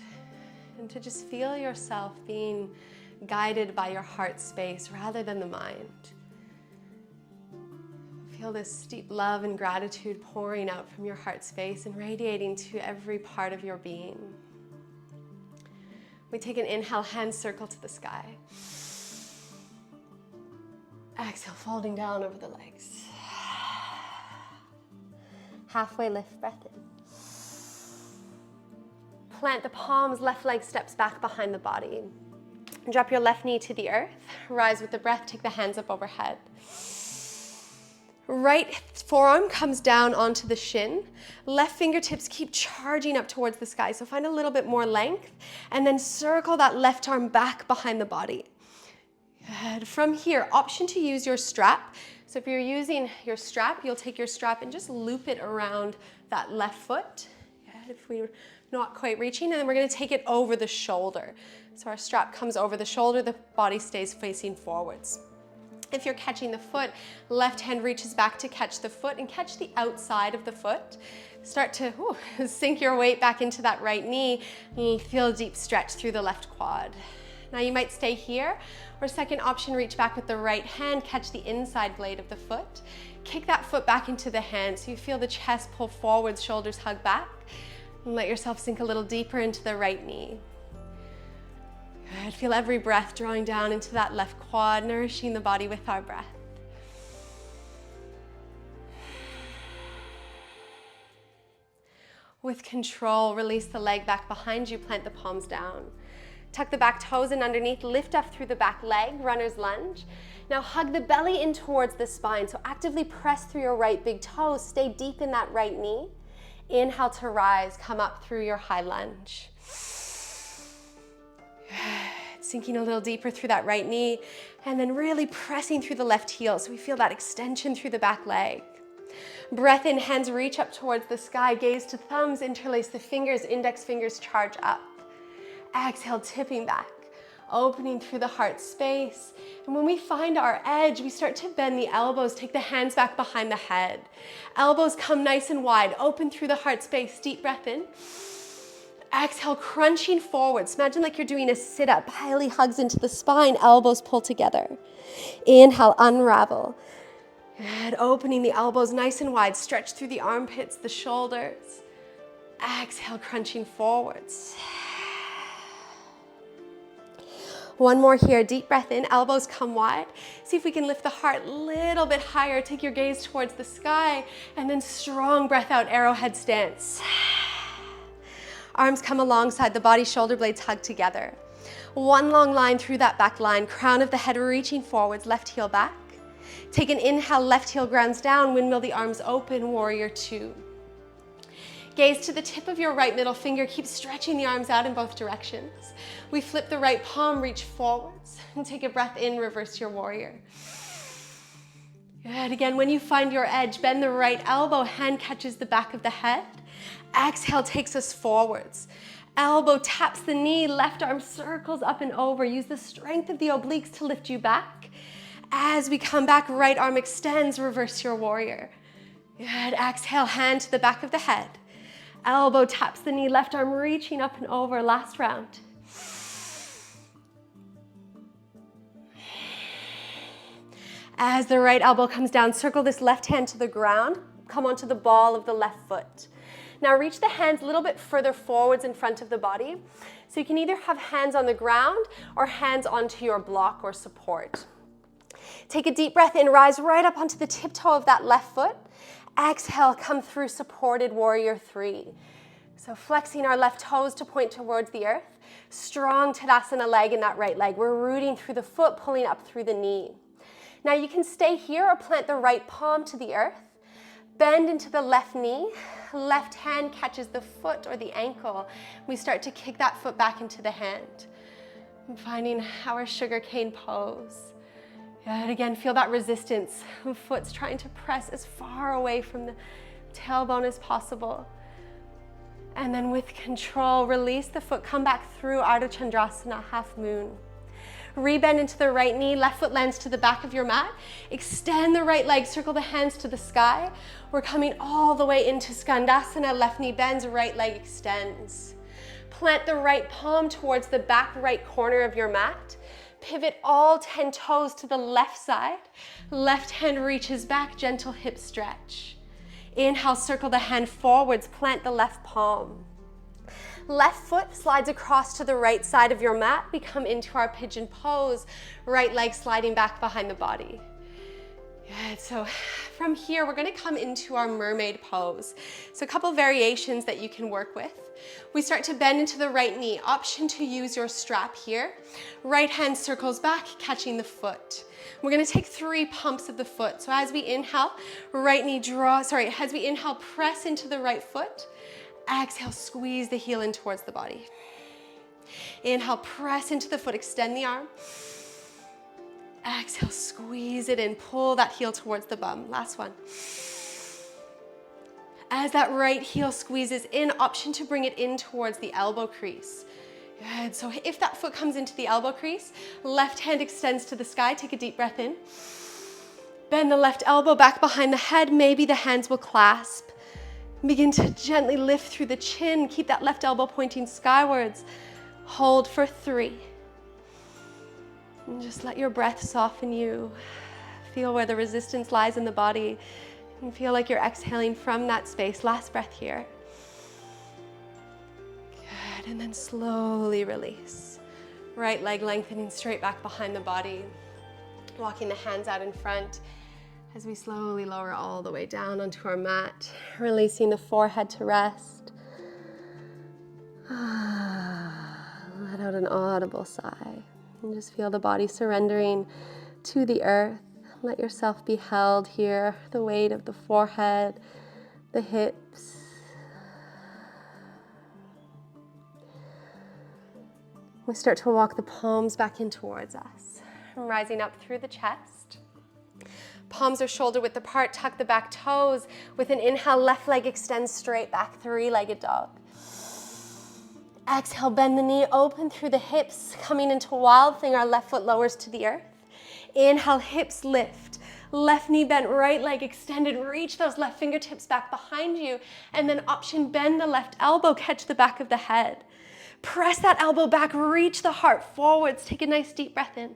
[SPEAKER 1] And to just feel yourself being guided by your heart space rather than the mind. Feel this deep love and gratitude pouring out from your heart space and radiating to every part of your being. We take an inhale, hand circle to the sky. Exhale, folding down over the legs. Halfway lift, breath in. Plant the palms, left leg steps back behind the body. Drop your left knee to the earth. Rise with the breath, take the hands up overhead. Right forearm comes down onto the shin. Left fingertips keep charging up towards the sky. So find a little bit more length and then circle that left arm back behind the body. Good. From here, option to use your strap. So if you're using your strap, you'll take your strap and just loop it around that left foot. Good. If we're not quite reaching, and then we're going to take it over the shoulder. So our strap comes over the shoulder, the body stays facing forwards. If you're catching the foot, left hand reaches back to catch the foot and catch the outside of the foot. Start to sink your weight back into that right knee and feel a deep stretch through the left quad. Now you might stay here, or second option, reach back with the right hand, catch the inside blade of the foot. Kick that foot back into the hand so you feel the chest pull forwards, shoulders hug back. And let yourself sink a little deeper into the right knee. Good. Feel every breath drawing down into that left quad, nourishing the body with our breath. With control, release the leg back behind you, plant the palms down. Tuck the back toes in underneath, lift up through the back leg, runner's lunge. Now hug the belly in towards the spine, so actively press through your right big toe, stay deep in that right knee. Inhale to rise, come up through your high lunge. Sinking a little deeper through that right knee, and then really pressing through the left heel so we feel that extension through the back leg. Breath in, hands reach up towards the sky, gaze to thumbs, interlace the fingers, index fingers charge up. Exhale, tipping back, opening through the heart space. And when we find our edge, we start to bend the elbows, take the hands back behind the head. Elbows come nice and wide, open through the heart space, deep breath in. Exhale, crunching forwards. Imagine like you're doing a sit-up. Belly hugs into the spine, elbows pull together. Inhale, unravel. And opening the elbows nice and wide. Stretch through the armpits, the shoulders. Exhale, crunching forwards. One more here, deep breath in, elbows come wide. See if we can lift the heart a little bit higher. Take your gaze towards the sky, and then strong breath out, arrowhead stance. Arms come alongside the body, shoulder blades hug together. One long line through that back line, crown of the head reaching forwards, left heel back. Take an inhale, left heel grounds down, windmill the arms open, warrior two. Gaze to the tip of your right middle finger, keep stretching the arms out in both directions. We flip the right palm, reach forwards, and take a breath in, reverse your warrior. Good, again, when you find your edge, bend the right elbow, hand catches the back of the head. Exhale takes us forwards. Elbow taps the knee, left arm circles up and over. Use the strength of the obliques to lift you back. As we come back, right arm extends, reverse your warrior. Good, exhale, hand to the back of the head. Elbow taps the knee, left arm reaching up and over, last round. As the right elbow comes down, circle this left hand to the ground, come onto the ball of the left foot. Now reach the hands a little bit further forwards in front of the body. So you can either have hands on the ground or hands onto your block or support. Take a deep breath in, rise right up onto the tiptoe of that left foot. Exhale, come through supported warrior 3. So flexing our left toes to point towards the earth. Strong Tadasana leg in that right leg. We're rooting through the foot, pulling up through the knee. Now you can stay here or plant the right palm to the earth. Bend into the left knee. Left hand catches the foot or the ankle. We start to kick that foot back into the hand. And finding our sugar cane pose. And again, feel that resistance. The foot's trying to press as far away from the tailbone as possible. And then with control, release the foot, come back through Ardha Chandrasana, half moon. Rebend into the right knee, left foot lands to the back of your mat. Extend the right leg, circle the hands to the sky. We're coming all the way into Skandasana, left knee bends, right leg extends. Plant the right palm towards the back right corner of your mat. Pivot all 10 toes to the left side. Left hand reaches back, gentle hip stretch. Inhale, circle the hand forwards, plant the left palm. Left foot slides across to the right side of your mat. We come into our pigeon pose, right leg sliding back behind the body. Good, so from here, we're gonna come into our mermaid pose. So a couple variations that you can work with. We start to bend into the right knee. Option to use your strap here. Right hand circles back, catching the foot. We're gonna take 3 pumps of the foot. So as we inhale, as we inhale, press into the right foot. Exhale, squeeze the heel in towards the body. Inhale, press into the foot, extend the arm. Exhale, squeeze it in, pull that heel towards the bum. Last one. As that right heel squeezes in, option to bring it in towards the elbow crease. Good, so if that foot comes into the elbow crease, left hand extends to the sky, take a deep breath in. Bend the left elbow back behind the head, maybe the hands will clasp. Begin to gently lift through the chin, keep that left elbow pointing skywards. Hold for 3. And just let your breath soften you. Feel where the resistance lies in the body. And feel like you're exhaling from that space. Last breath here. Good, and then slowly release. Right leg lengthening straight back behind the body. Walking the hands out in front as we slowly lower all the way down onto our mat. Releasing the forehead to rest. Let out an audible sigh. And just feel the body surrendering to the earth. Let yourself be held here, the weight of the forehead, the hips. We start to walk the palms back in towards us, rising up through the chest. Palms are shoulder width apart, tuck the back toes. With an inhale, left leg extends straight back, 3-legged dog. Exhale, bend the knee, open through the hips, coming into Wild Thing, our left foot lowers to the earth. Inhale, hips lift, left knee bent, right leg extended, reach those left fingertips back behind you, and then option, bend the left elbow, catch the back of the head. Press that elbow back, reach the heart forwards, take a nice deep breath in.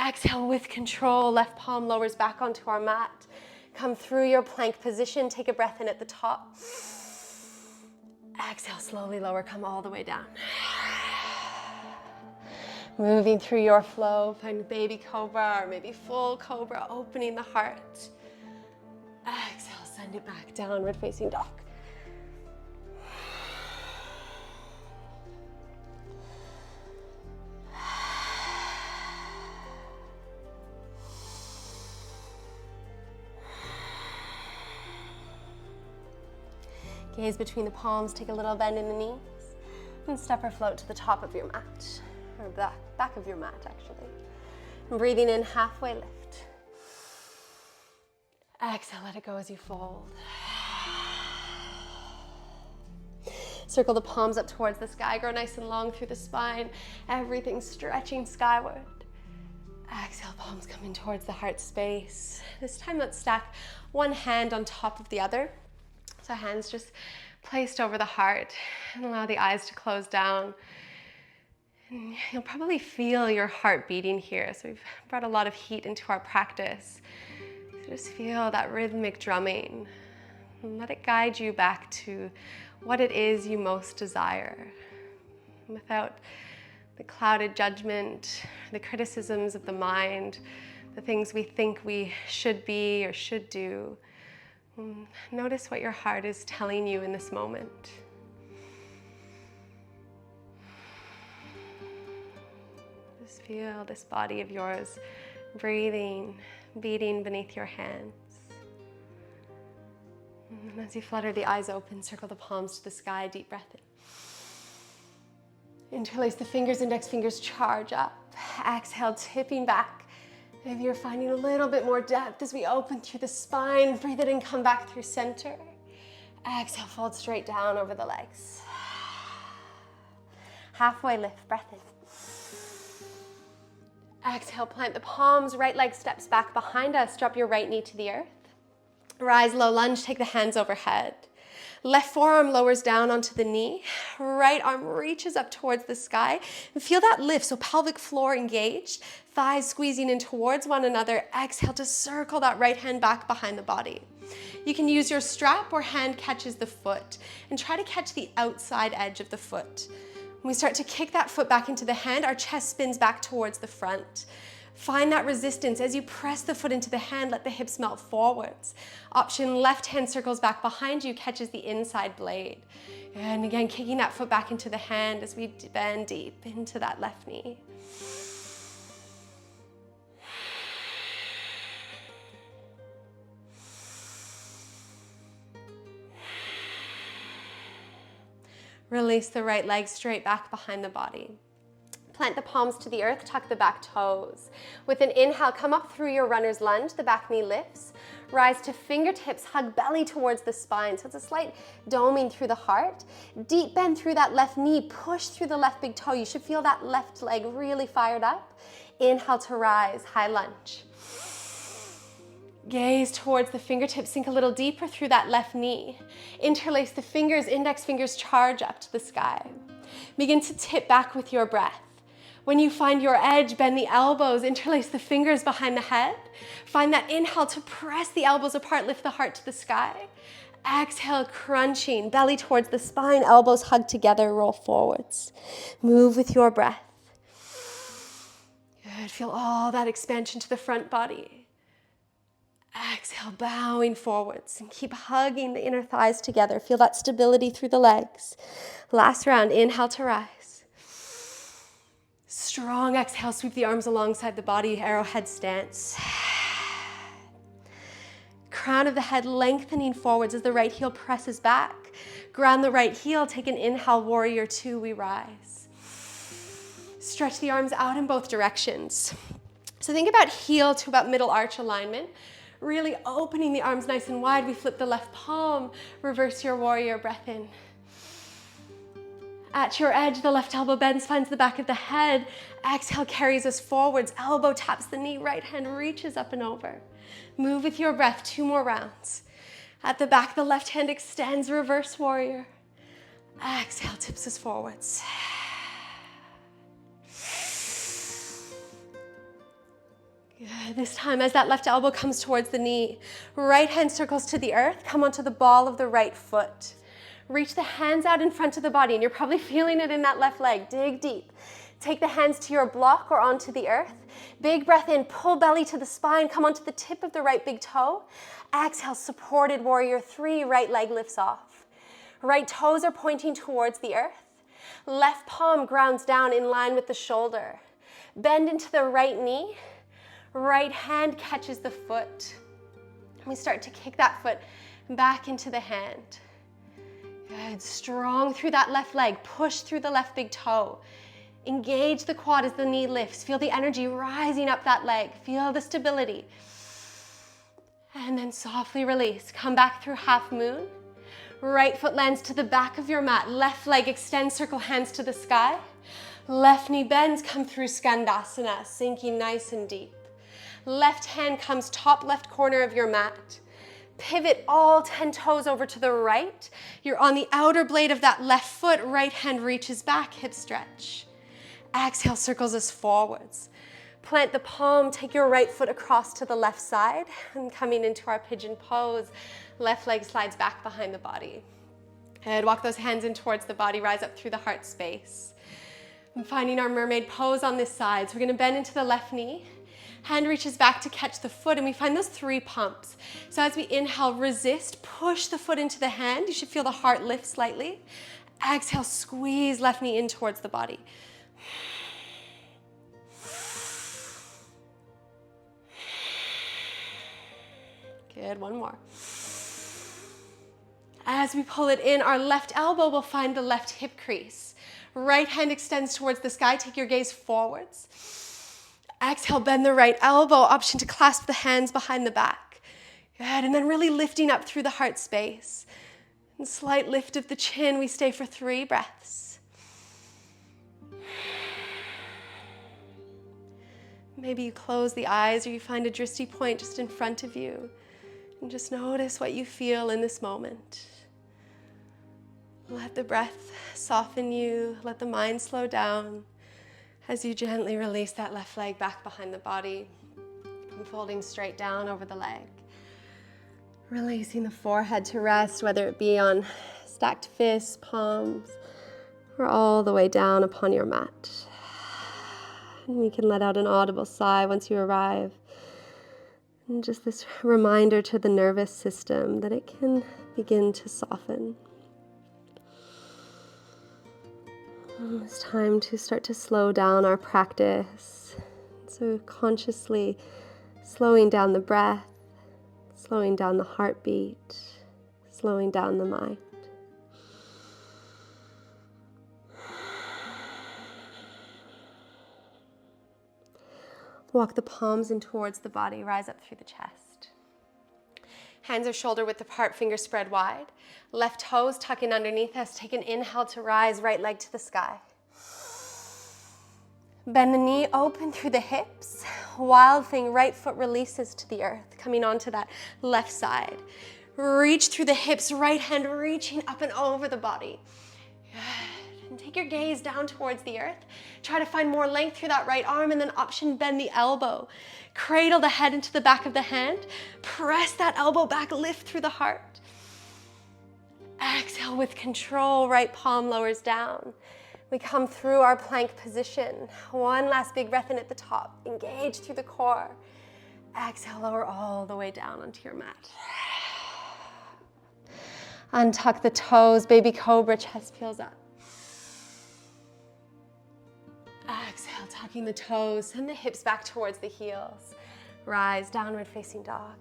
[SPEAKER 1] Exhale with control, left palm lowers back onto our mat. Come through your plank position, take a breath in at the top. Exhale, slowly lower, come all the way down. Moving through your flow, find baby cobra or maybe full cobra, opening the heart. Exhale, send it back, downward facing dog. Gaze between the palms, take a little bend in the knees, and step or float to the top of your mat, or back of your mat actually. And breathing in, halfway lift. Exhale, let it go as you fold. Circle the palms up towards the sky, grow nice and long through the spine, everything stretching skyward. Exhale, palms coming towards the heart space. This time let's stack one hand on top of the other. So hands just placed over the heart and allow the eyes to close down. And you'll probably feel your heart beating here. So we've brought a lot of heat into our practice. So just feel that rhythmic drumming. And let it guide you back to what it is you most desire, without the clouded judgment, the criticisms of the mind, the things we think we should be or should do. Notice what your heart is telling you in this moment. Just feel this body of yours breathing, beating beneath your hands. And as you flutter the eyes open, circle the palms to the sky, deep breath in. Interlace the fingers, index fingers charge up. Exhale, tipping back. Maybe you're finding a little bit more depth as we open through the spine. Breathe it in, come back through center. Exhale, fold straight down over the legs. Halfway lift, breath in. Exhale, plant the palms, right leg steps back behind us. Drop your right knee to the earth. Rise, low lunge, take the hands overhead. Left forearm lowers down onto the knee. Right arm reaches up towards the sky. And feel that lift, so pelvic floor engaged. Thighs squeezing in towards one another. Exhale to circle that right hand back behind the body. You can use your strap or hand catches the foot. And try to catch the outside edge of the foot. When we start to kick that foot back into the hand, our chest spins back towards the front. Find that resistance. As you press the foot into the hand, let the hips melt forwards. Option left hand circles back behind you, catches the inside blade. And again, kicking that foot back into the hand as we bend deep into that left knee. Release the right leg straight back behind the body. Plant the palms to the earth, tuck the back toes. With an inhale, come up through your runner's lunge, the back knee lifts. Rise to fingertips, hug belly towards the spine. So it's a slight doming through the heart. Deep bend through that left knee, push through the left big toe. You should feel that left leg really fired up. Inhale to rise, high lunge. Gaze towards the fingertips, sink a little deeper through that left knee. Interlace the fingers, index fingers charge up to the sky. Begin to tip back with your breath. When you find your edge, bend the elbows, interlace the fingers behind the head. Find that inhale to press the elbows apart, lift the heart to the sky. Exhale, crunching, belly towards the spine, elbows hug together, roll forwards. Move with your breath. Good, feel all that expansion to the front body. Exhale, bowing forwards and keep hugging the inner thighs together. Feel that stability through the legs. Last round, inhale to rise. Strong exhale, sweep the arms alongside the body, arrowhead stance. Crown of the head lengthening forwards as the right heel presses back. Ground the right heel, take an inhale, warrior two, we rise. Stretch the arms out in both directions. So think about heel to about middle arch alignment. Really opening the arms nice and wide. We flip the left palm, reverse your warrior, breath in. At your edge, the left elbow bends, finds the back of the head. Exhale carries us forwards. Elbow taps the knee, right hand reaches up and over. Move with your breath, 2 more rounds. At the back, the left hand extends, reverse warrior. Exhale, tips us forwards. Good. This time, as that left elbow comes towards the knee, right hand circles to the earth, come onto the ball of the right foot. Reach the hands out in front of the body, and you're probably feeling it in that left leg. Dig deep. Take the hands to your block or onto the earth. Big breath in, pull belly to the spine, come onto the tip of the right big toe. Exhale, supported warrior three, right leg lifts off. Right toes are pointing towards the earth. Left palm grounds down in line with the shoulder. Bend into the right knee. Right hand catches the foot. We start to kick that foot back into the hand. Good, strong through that left leg, push through the left big toe. Engage the quad as the knee lifts. Feel the energy rising up that leg. Feel the stability. And then softly release. Come back through half moon. Right foot lands to the back of your mat. Left leg extends, circle hands to the sky. Left knee bends, come through Skandasana, sinking nice and deep. Left hand comes top left corner of your mat. Pivot all 10 toes over to the right. You're on the outer blade of that left foot. Right hand reaches back, hip stretch. Exhale, circles us forwards. Plant the palm, take your right foot across to the left side. And coming into our pigeon pose, Left leg slides back behind the body. And walk those hands in towards the body, rise up through the heart space. And finding our mermaid pose on this side. So we're gonna bend into the left knee. Hand reaches back to catch the foot, and we find those 3 pumps. So as we inhale, resist, push the foot into the hand. You should feel the heart lift slightly. Exhale, squeeze left knee in towards the body. Good, one more. As we pull it in, our left elbow will find the left hip crease. Right hand extends towards the sky. Take your gaze forwards. Exhale, bend the right elbow. Option to clasp the hands behind the back. Good, and then really lifting up through the heart space. And slight lift of the chin. We stay for 3 breaths. Maybe you close the eyes or you find a drishti point just in front of you. And just notice what you feel in this moment. Let the breath soften you. Let the mind slow down as you gently release that left leg back behind the body and folding straight down over the leg. Releasing the forehead to rest, whether it be on stacked fists, palms, or all the way down upon your mat. And you can let out an audible sigh once you arrive. And just this reminder to the nervous system that it can begin to soften. It's time to start to slow down our practice. So consciously slowing down the breath, slowing down the heartbeat, slowing down the mind. Walk the palms in towards the body, rise up through the chest. Hands are shoulder width apart, fingers spread wide. Left toes tuck in underneath us. Take an inhale to rise, right leg to the sky. Bend the knee open through the hips. Wild thing, right foot releases to the earth, coming onto that left side. Reach through the hips, right hand reaching up and over the body. Good. And take your gaze down towards the earth. Try to find more length through that right arm, and then option bend the elbow. Cradle the head into the back of the hand. Press that elbow back, lift through the heart. Exhale with control, right palm lowers down. We come through our plank position. One last big breath in at the top. Engage through the core. Exhale, lower all the way down onto your mat. Untuck the toes, baby cobra, chest peels up. Exhale, tucking the toes, send the hips back towards the heels. Rise, downward facing dog.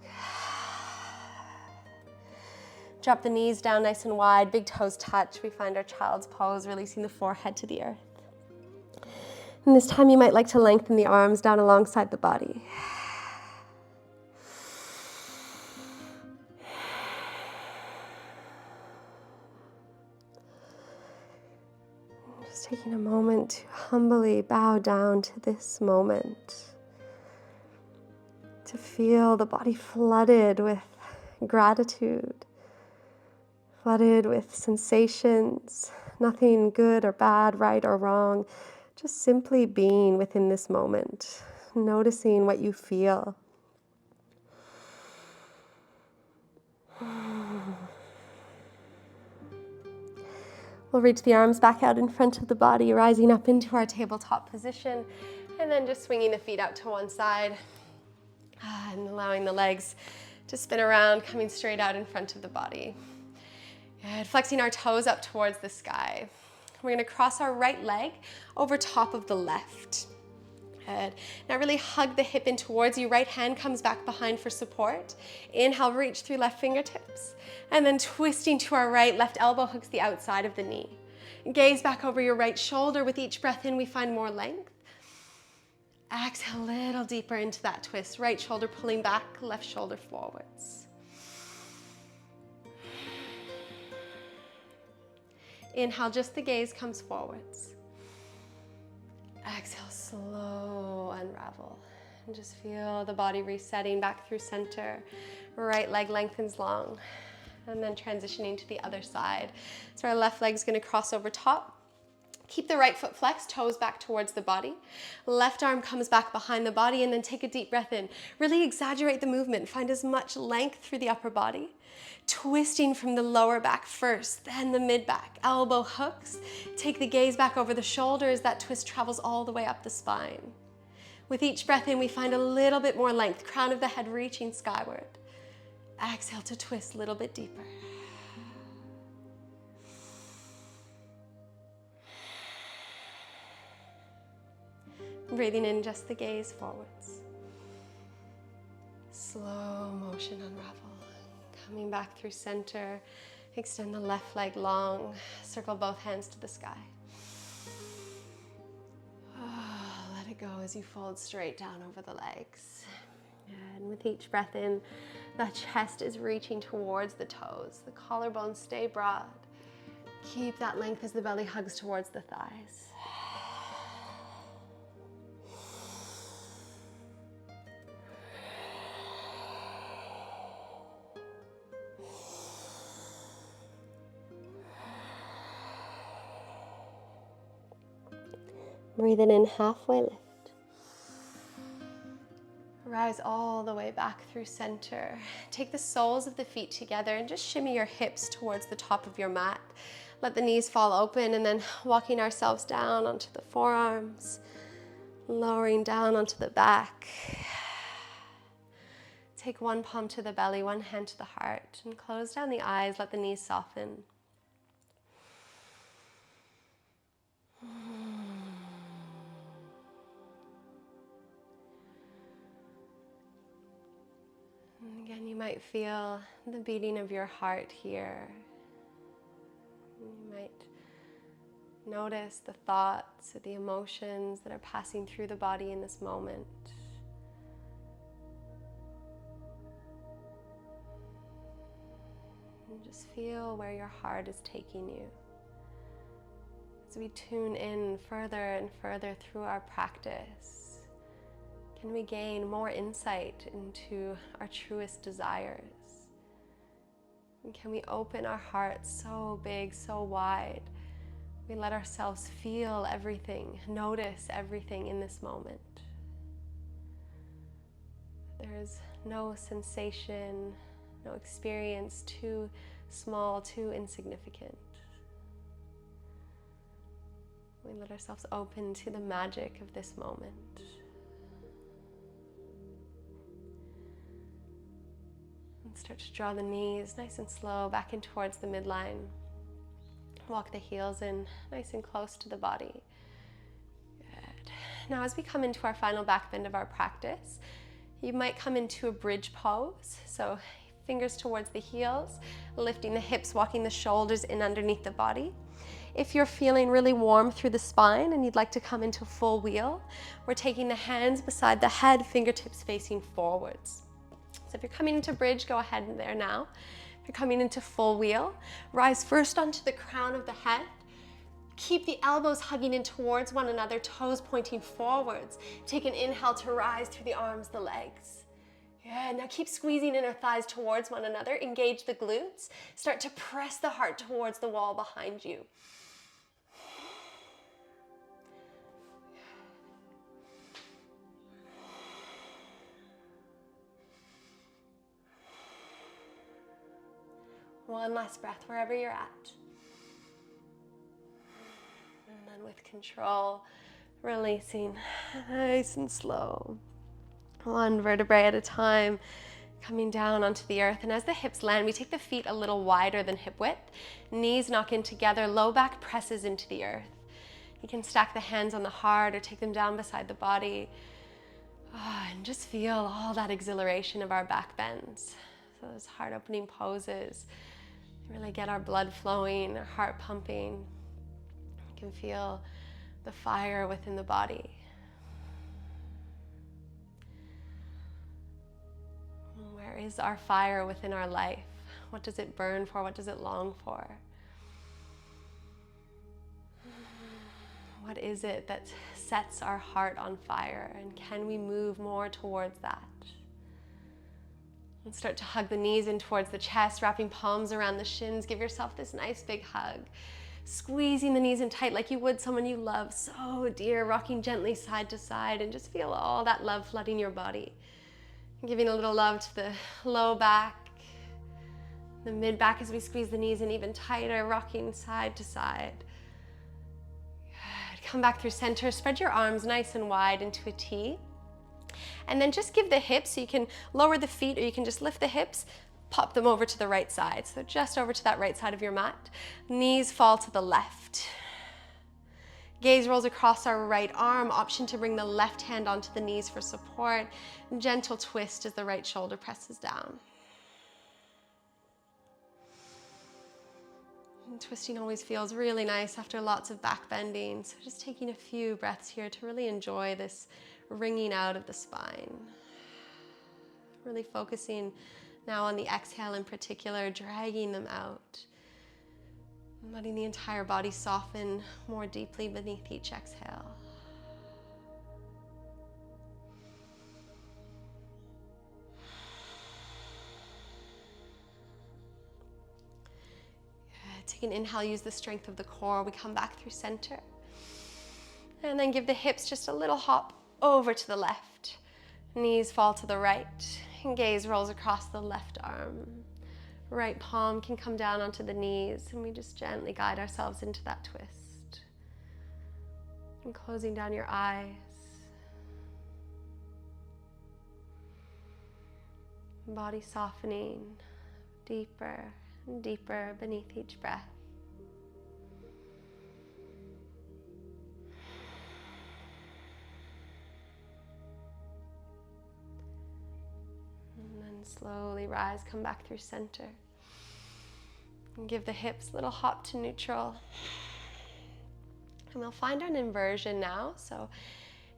[SPEAKER 1] Drop the knees down nice and wide, big toes touch. We find our child's pose, releasing the forehead to the earth. And this time you might like to lengthen the arms down alongside the body. Just taking a moment to humbly bow down to this moment. To feel the body flooded with gratitude. Flooded with sensations, nothing good or bad, right or wrong, just simply being within this moment, noticing what you feel. We'll reach the arms back out in front of the body, rising up into our tabletop position, and then just swinging the feet out to one side, and allowing the legs to spin around, coming straight out in front of the body. Good. Flexing our toes up towards the sky. We're going to cross our right leg over top of the left. Good. Now really hug the hip in towards you. Right hand comes back behind for support. Inhale, reach through left fingertips. And then twisting to our right, left elbow hooks the outside of the knee. Gaze back over your right shoulder. With each breath in, we find more length. Exhale a little deeper into that twist. Right shoulder pulling back, left shoulder forwards. Inhale, just the gaze comes forwards. Exhale, slow unravel. And just feel the body resetting back through center. Right leg lengthens long. And then transitioning to the other side. So our left leg's gonna cross over top. Keep the right foot flexed, toes back towards the body. Left arm comes back behind the body, and then take a deep breath in. Really exaggerate the movement. Find as much length through the upper body. Twisting from the lower back first, then the mid back. Elbow hooks. Take the gaze back over the shoulder as that twist travels all the way up the spine. With each breath in, we find a little bit more length. Crown of the head reaching skyward. Exhale to twist a little bit deeper. Breathing in just the gaze forwards. Slow motion unravel. Coming back through center. Extend the left leg long. Circle both hands to the sky. Let it go as you fold straight down over the legs. And with each breath in, the chest is reaching towards the toes. The collarbones stay broad. Keep that length as the belly hugs towards the thighs. Breathe it in, halfway lift. Rise all the way back through center. Take the soles of the feet together and just shimmy your hips towards the top of your mat. Let the knees fall open, and then walking ourselves down onto the forearms, lowering down onto the back. Take one palm to the belly, one hand to the heart, and close down the eyes. Let the knees soften. Again, you might feel the beating of your heart here. You might notice the thoughts or the emotions that are passing through the body in this moment. And just feel where your heart is taking you. As we tune in further and further through our practice, can we gain more insight into our truest desires? And can we open our hearts so big, so wide? We let ourselves feel everything, notice everything in this moment. There is no sensation, no experience too small, too insignificant. We let ourselves open to the magic of this moment. Start to draw the knees nice and slow back in towards the midline. Walk the heels in nice and close to the body. Good. Now as we come into our final back bend of our practice, you might come into a bridge pose. So fingers towards the heels, lifting the hips, walking the shoulders in underneath the body. If you're feeling really warm through the spine and you'd like to come into full wheel, we're taking the hands beside the head, fingertips facing forwards. So if you're coming into bridge, go ahead and there now. If you're coming into full wheel, rise first onto the crown of the head. Keep the elbows hugging in towards one another, toes pointing forwards. Take an inhale to rise through the arms, the legs. Good. Now keep squeezing inner thighs towards one another. Engage the glutes. Start to press the heart towards the wall behind you. One last breath wherever you're at. And then with control, releasing nice and slow. One vertebrae at a time, coming down onto the earth. And as the hips land, we take the feet a little wider than hip width. Knees knock in together, low back presses into the earth. You can stack the hands on the heart or take them down beside the body. And just feel all that exhilaration of our back bends. So those heart opening poses. Really get our blood flowing, our heart pumping. You can feel the fire within the body. Where is our fire within our life? What does it burn for? What does it long for? What is it that sets our heart on fire? And can we move more towards that? And start to hug the knees in towards the chest, wrapping palms around the shins. Give yourself this nice big hug. squeezing the knees in tight like you would someone you love so dear, rocking gently side to side, and just feel all that love flooding your body. Giving a little love to the low back, the mid back as we squeeze the knees in even tighter, rocking side to side. Good. Come back through center, spread your arms nice and wide into a T. And then just give the hips, so you can lower the feet or you can just lift the hips, pop them over to the right side. So just over to that right side of your mat. Knees fall to the left. Gaze rolls across our right arm, option to bring the left hand onto the knees for support. Gentle twist as the right shoulder presses down. And twisting always feels really nice after lots of back bending. So just taking a few breaths here to really enjoy this wringing out of the spine. Really focusing now on the exhale in particular, dragging them out. Letting the entire body soften more deeply beneath each exhale. Good. Take an inhale, use the strength of the core. We come back through center. And then give the hips just a little hop over to the left. Knees fall to the right. And gaze rolls across the left arm. Right palm can come down onto the knees, and we just gently guide ourselves into that twist. And closing down your eyes. Body softening deeper and deeper beneath each breath. And then slowly rise, come back through center. And give the hips a little hop to neutral. And we'll find an inversion now. So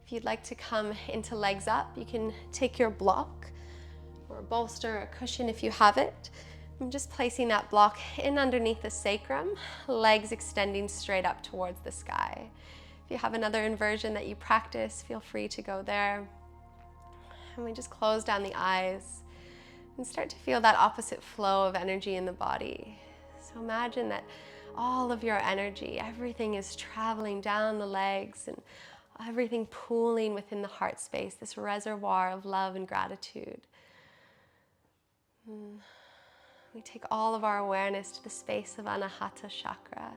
[SPEAKER 1] if you'd like to come into legs up, you can take your block or a bolster or a cushion if you have it. I'm just placing that block in underneath the sacrum, legs extending straight up towards the sky. If you have another inversion that you practice, feel free to go there. And we just close down the eyes and start to feel that opposite flow of energy in the body. So imagine that all of your energy, everything is traveling down the legs and everything pooling within the heart space, this reservoir of love and gratitude. We take all of our awareness to the space of Anahata chakra.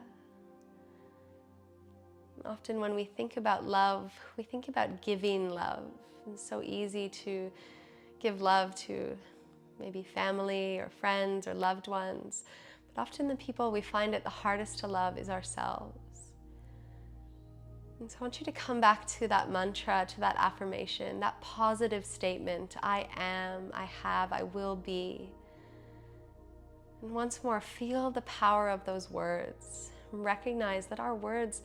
[SPEAKER 1] Often when we think about love, we think about giving love. It's so easy to give love to maybe family or friends or loved ones. But often the people we find it the hardest to love is ourselves. And so I want you to come back to that mantra, to that affirmation, that positive statement, I am, I have, I will be. And once more, feel the power of those words. Recognize that our words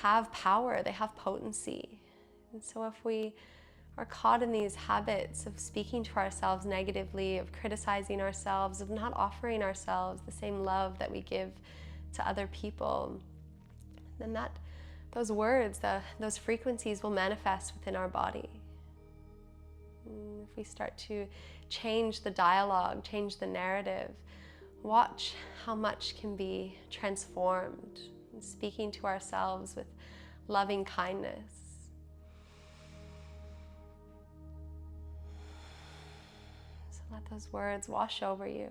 [SPEAKER 1] have power, they have potency. And so if we are caught in these habits of speaking to ourselves negatively, of criticizing ourselves, of not offering ourselves the same love that we give to other people, then those words, those frequencies will manifest within our body. And if we start to change the dialogue, change the narrative, watch how much can be transformed, speaking to ourselves with loving kindness. So let those words wash over you,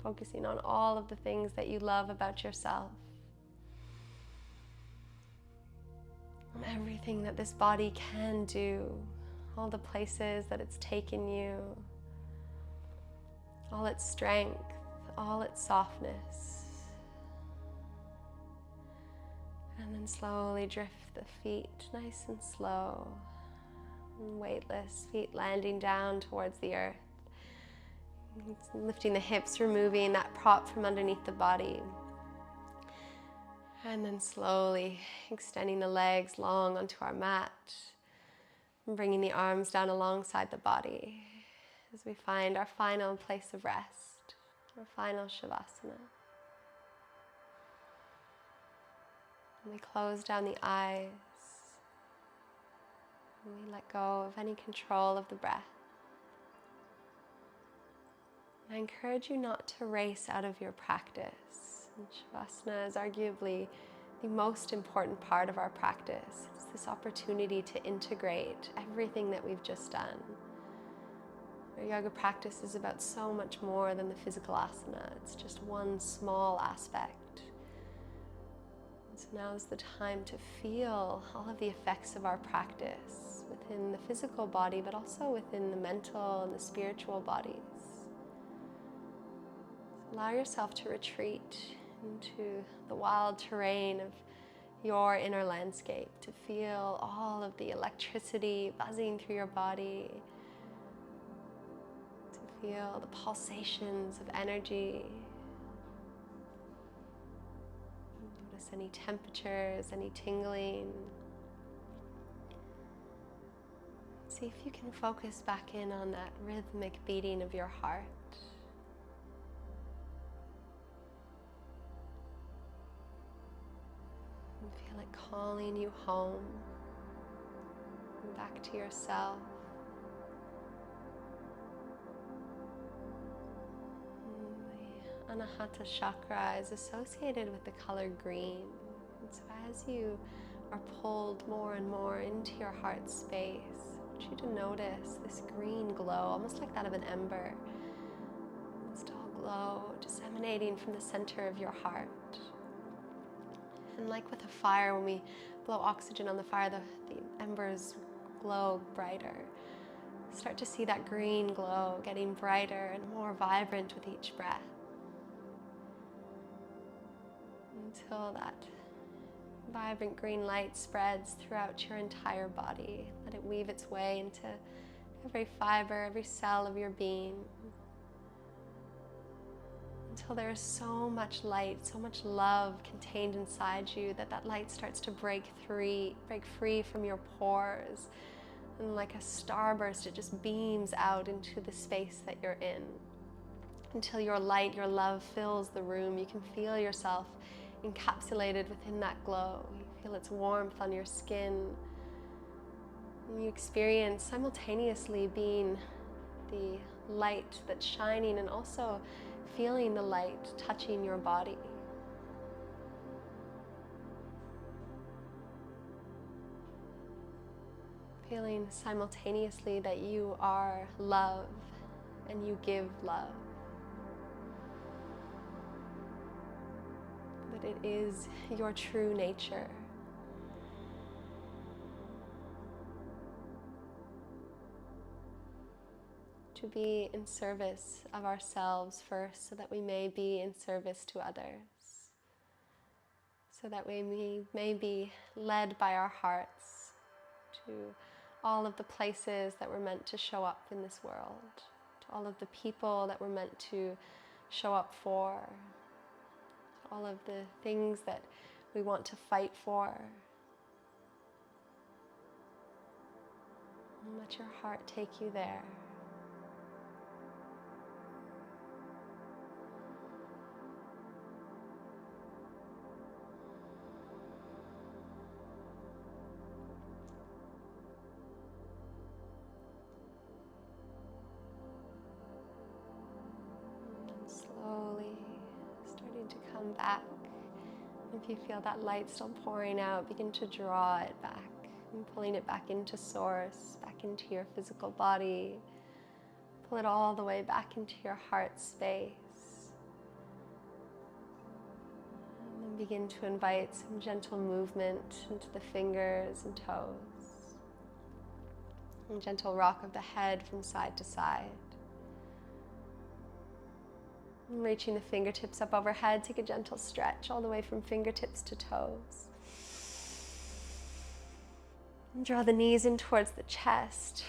[SPEAKER 1] focusing on all of the things that you love about yourself, on everything that this body can do, all the places that it's taken you, all its strength, all its softness. And then slowly drift the feet nice and slow, and weightless, feet landing down towards the earth. Lifting the hips, removing that prop from underneath the body. And then slowly extending the legs long onto our mat, and bringing the arms down alongside the body as we find our final place of rest, our final Savasana. And we close down the eyes, and we let go of any control of the breath. I encourage you not to race out of your practice. And Shavasana is arguably the most important part of our practice. It's this opportunity to integrate everything that we've just done. Our yoga practice is about so much more than the physical asana. It's just one small aspect. And so now is the time to feel all of the effects of our practice within the physical body, but also within the mental and the spiritual bodies. So allow yourself to retreat into the wild terrain of your inner landscape, to feel all of the electricity buzzing through your body, to feel the pulsations of energy. Notice any temperatures, any tingling. See if you can focus back in on that rhythmic beating of your heart. And feel it calling you home, and back to yourself. And the Anahata chakra is associated with the color green. And so as you are pulled more and more into your heart space, I want you to notice this green glow, almost like that of an ember. This dull glow just emanating from the center of your heart. And like with a fire, when we blow oxygen on the fire, the embers glow brighter. Start to see that green glow getting brighter and more vibrant with each breath, until that vibrant green light spreads throughout your entire body. Let it weave its way into every fiber, every cell of your being, until there is so much light, so much love contained inside you that that light starts to break free from your pores. And like a starburst, it just beams out into the space that you're in, until your light, your love fills the room. You can feel yourself encapsulated within that glow. You feel its warmth on your skin. And you experience simultaneously being the light that's shining and also feeling the light touching your body. Feeling simultaneously that you are love and you give love. That it is your true nature. To be in service of ourselves first, so that we may be in service to others. So that we may be led by our hearts to all of the places that we're meant to show up in this world, to all of the people that we're meant to show up for, all of the things that we want to fight for. And let your heart take you there. Slowly starting to come back. If you feel that light still pouring out, begin to draw it back and pulling it back into source, back into your physical body. Pull it all the way back into your heart space. And then begin to invite some gentle movement into the fingers and toes. And gentle rock of the head from side to side. And reaching the fingertips up overhead, take a gentle stretch all the way from fingertips to toes. And draw the knees in towards the chest.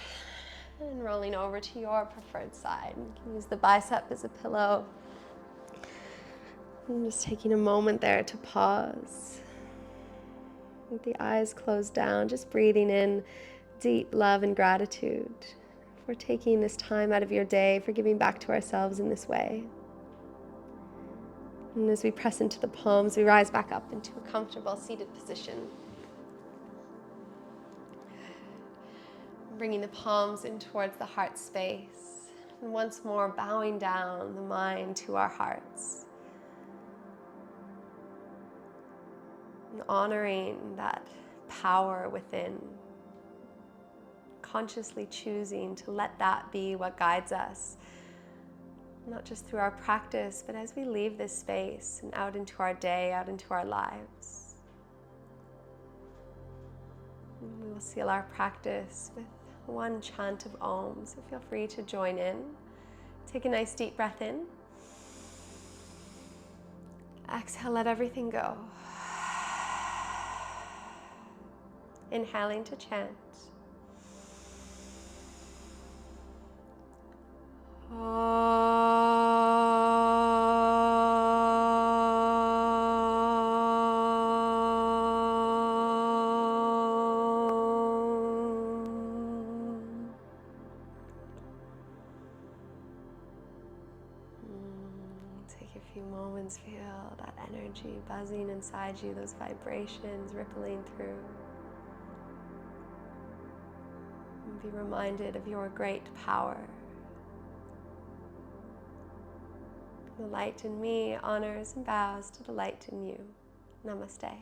[SPEAKER 1] And rolling over to your preferred side. You can use the bicep as a pillow. And just taking a moment there to pause. With the eyes closed down, just breathing in deep love and gratitude for taking this time out of your day, for giving back to ourselves in this way. And as we press into the palms, we rise back up into a comfortable seated position. Bringing the palms in towards the heart space. And once more bowing down the mind to our hearts. honoring that power within, consciously choosing to let that be what guides us, not just through our practice, but as we leave this space and out into our day, out into our lives. And we will seal our practice with one chant of Om, so feel free to join in. Take a nice deep breath in. Exhale, let everything go. Inhaling to chant. Take a few moments, feel that energy buzzing inside you, those vibrations rippling through. And be reminded of your great power. The light in me honors and bows to the light in you. Namaste.